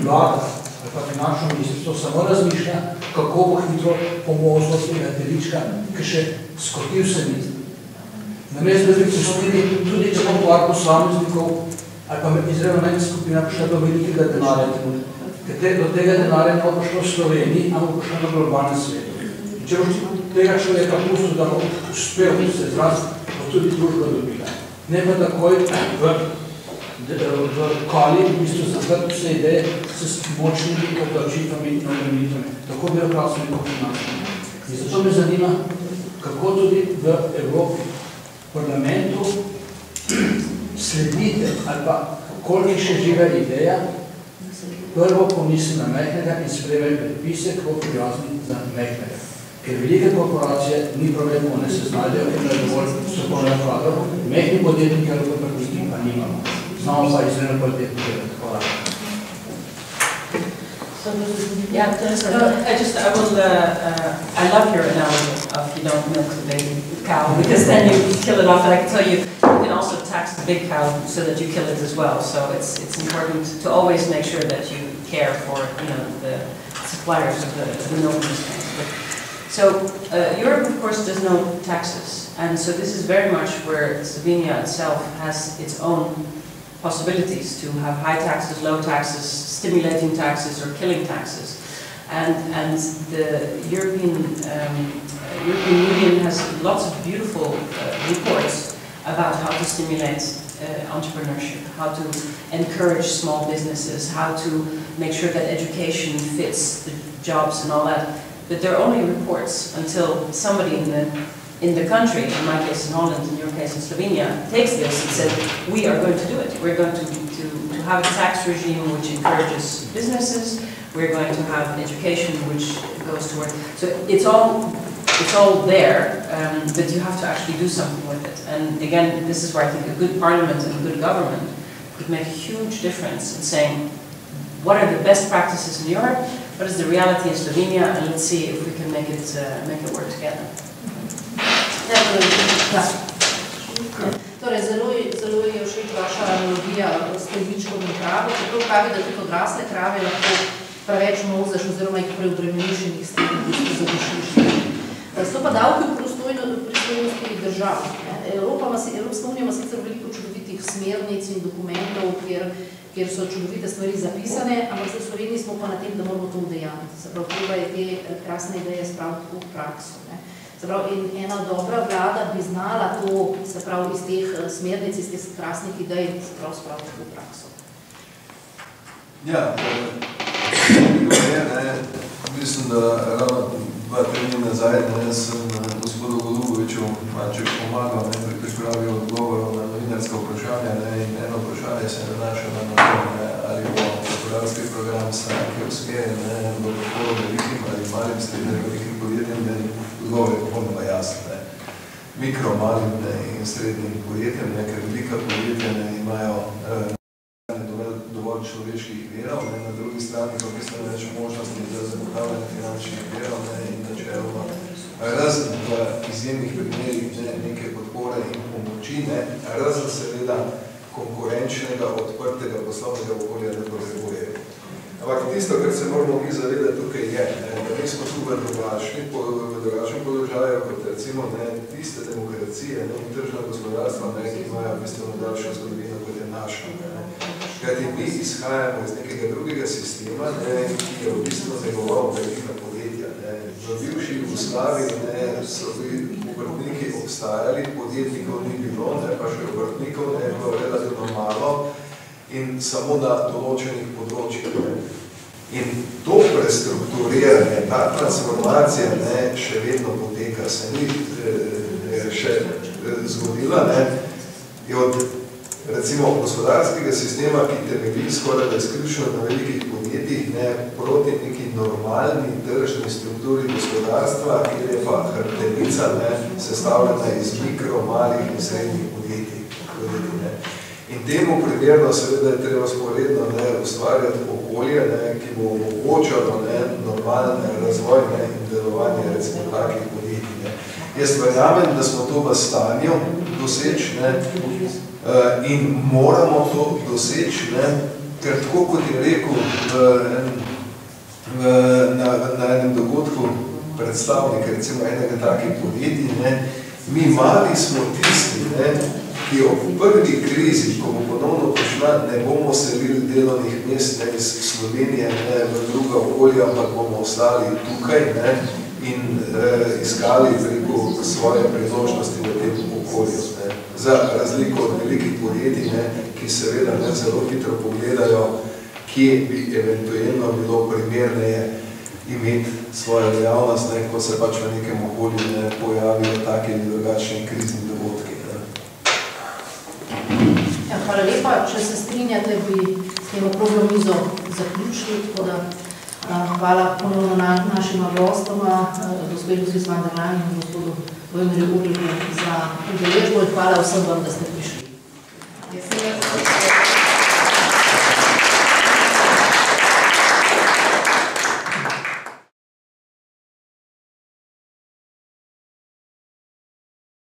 S7: vlada ali pa finančno ministrstvo samo razmišlja, kako bo hitro pomozlo tega telička, ki še skotil se ni. Namesto da bi pustili tudi če bom par posameznikov ali pa izredno meni skupina prišla do velikega denarja. Do tega denarja ne bo prišlo v Sloveniji, ampak bo prišlo na globalnem svetu. In če boš tega človeka pustil, da bo uspel se izraziti, bo tudi družba dobila. Ne pa takoj v kali, v bistvu zaprti vse ideje s močnimi obdavčitvami in obremenitvami, tako birokratskimi kot finančnimi. In zato me zanima, kako tudi v Evropi, v parlamentu sledite ali pa koliko še živa ideja, prvo pomisli na majhnega in sprejme predpise, kako prijazni za majhnega. Ker velike korporacije ni problem, one se znajdejo, ker je dovolj strokovnega kadra, majhni podjetniki ali podjetniki pa nimamo. Znamo pa izredno kvalitetno delati. Hvala.
S5: I love your analogy of you don't milk the big cow, because then you kill it off, and I can tell you, you can also tax the big cow so that you kill it as well. So it's important to always make sure that you care for the suppliers of the milk industry. So Europe, of course, does no taxes, and so this is very much where Slovenia itself has its own possibilities to have high taxes, low taxes, stimulating taxes, or killing taxes. And the European Union has lots of beautiful reports about how to stimulate entrepreneurship, how to encourage small businesses, how to make sure that education fits the jobs and all that. But they're only reports until somebody in the country, in my case in Holland, in your case in Slovenia, takes this and says, we are going to do it. We're going to have a tax regime which encourages businesses. We're going to have education which goes toward. So it's all there, but you have to actually do something with it. And again, this is where I think a good parliament and a good government could make a huge difference in saying, what are the best practices in Europe? What is the reality in Slovenia? And let's see if we can make it work together.
S1: Torej, zelo je všeč vaša analogija s teličkom in kravo, čeprav pravi, da tudi odrasle krave lahko preveč mozaš oziroma jih preobremeniš in jih s tem zadušiš. So pa davki v pristojnosti držav. Evropska unija ima sicer veliko čudovitih smernic in dokumentov, kjer so čudovite stvari zapisane, ampak v Sloveniji smo pa na tem, da moramo to udejaniti. Se pravi, treba je te krasne ideje spraviti v prakso. Se pravi, in ena dobra vlada bi znala to, se pravi, iz teh smernic, iz teh krasnih idej, se pravi, spraviti v prakso.
S4: Ja, mislim, da ravno 2-3 dni nazaj sem gospodu Goluboviču malček pomagal pri pripravi odgovorov na novinarska vprašanja in eno vprašanje se nanaša na to, ali bo gospodarski program stranke usmerjen do podporo velikim ali malim srednjim velikim podjetjem, odgovor je popolnoma jasen. Mikro, malim in srednjim podjetjem, ker velika podjetja imajo dovolj človeških verov, na drugi strani pa bistveno več možnosti za zagotavljanje finančnih verov in načeloma razen v izjemnih primerih neke podpore in pomoči, razen seveda konkurenčnega, odprtega poslovnega okolja ne potrebujejo. Ampak tisto, kar se moramo mi zavedati tukaj je, da mi smo tu v drugačnem položaju, kot recimo tiste demokracije in tržna gospodarstva, ki imajo bistveno daljšo zgodovino, kot je naša. Kajti mi izhajamo iz nekega drugega sistema, ki je v bistvu negoval velika podjetja. V bivši Jugoslavi so obrtniki obstajali, podjetnikov ni bilo, pa še obrtnikov je bilo relativno malo in samo na določenih področjih. In to prestrukturiranje, ta transformacija še vedno poteka, se ni še zgodila, je od recimo gospodarskega sistema, ki temelji skoraj izključno na velikih podjetjih, proti neki normalni tržni strukturi gospodarstva, kjer je pa hrbtenica sestavljena iz mikro, malih in srednjih podjetij. In temu primerno seveda je treba sporedno ustvarjati okolje, ki bo omogočalo normalen razvoj in delovanje recimo takih podjetij. Jaz verjamem, da smo to v stanju doseči in moramo to doseči, ker tako kot je rekel na enem dogodku predstavnik recimo enega takih podjetij, mi mali smo tisti, ki ob prvi krizi, ko bo ponovno prišla, ne bomo selili delovnih mest iz Slovenije v druga okolja, ampak bomo ostali tukaj in iskali preko svoje priložnosti v tem okolju. Za razliko od velikih podjetij, ki seveda zelo hitro pogledajo, kje bi eventualno bilo primerneje imeti svojo dejavnost, ko se pač v nekem okolju pojavijo take in drugačne krizni dogodki.
S1: Hvala lepa. Če se strinjate, bi s tem okroglo mizo zaključili, tako da hvala ponovno našima gostoma, gospod Lucis van der Laan in gospodu Vojmirju Urliku za udeležbo in hvala vsem vam, da ste prišli.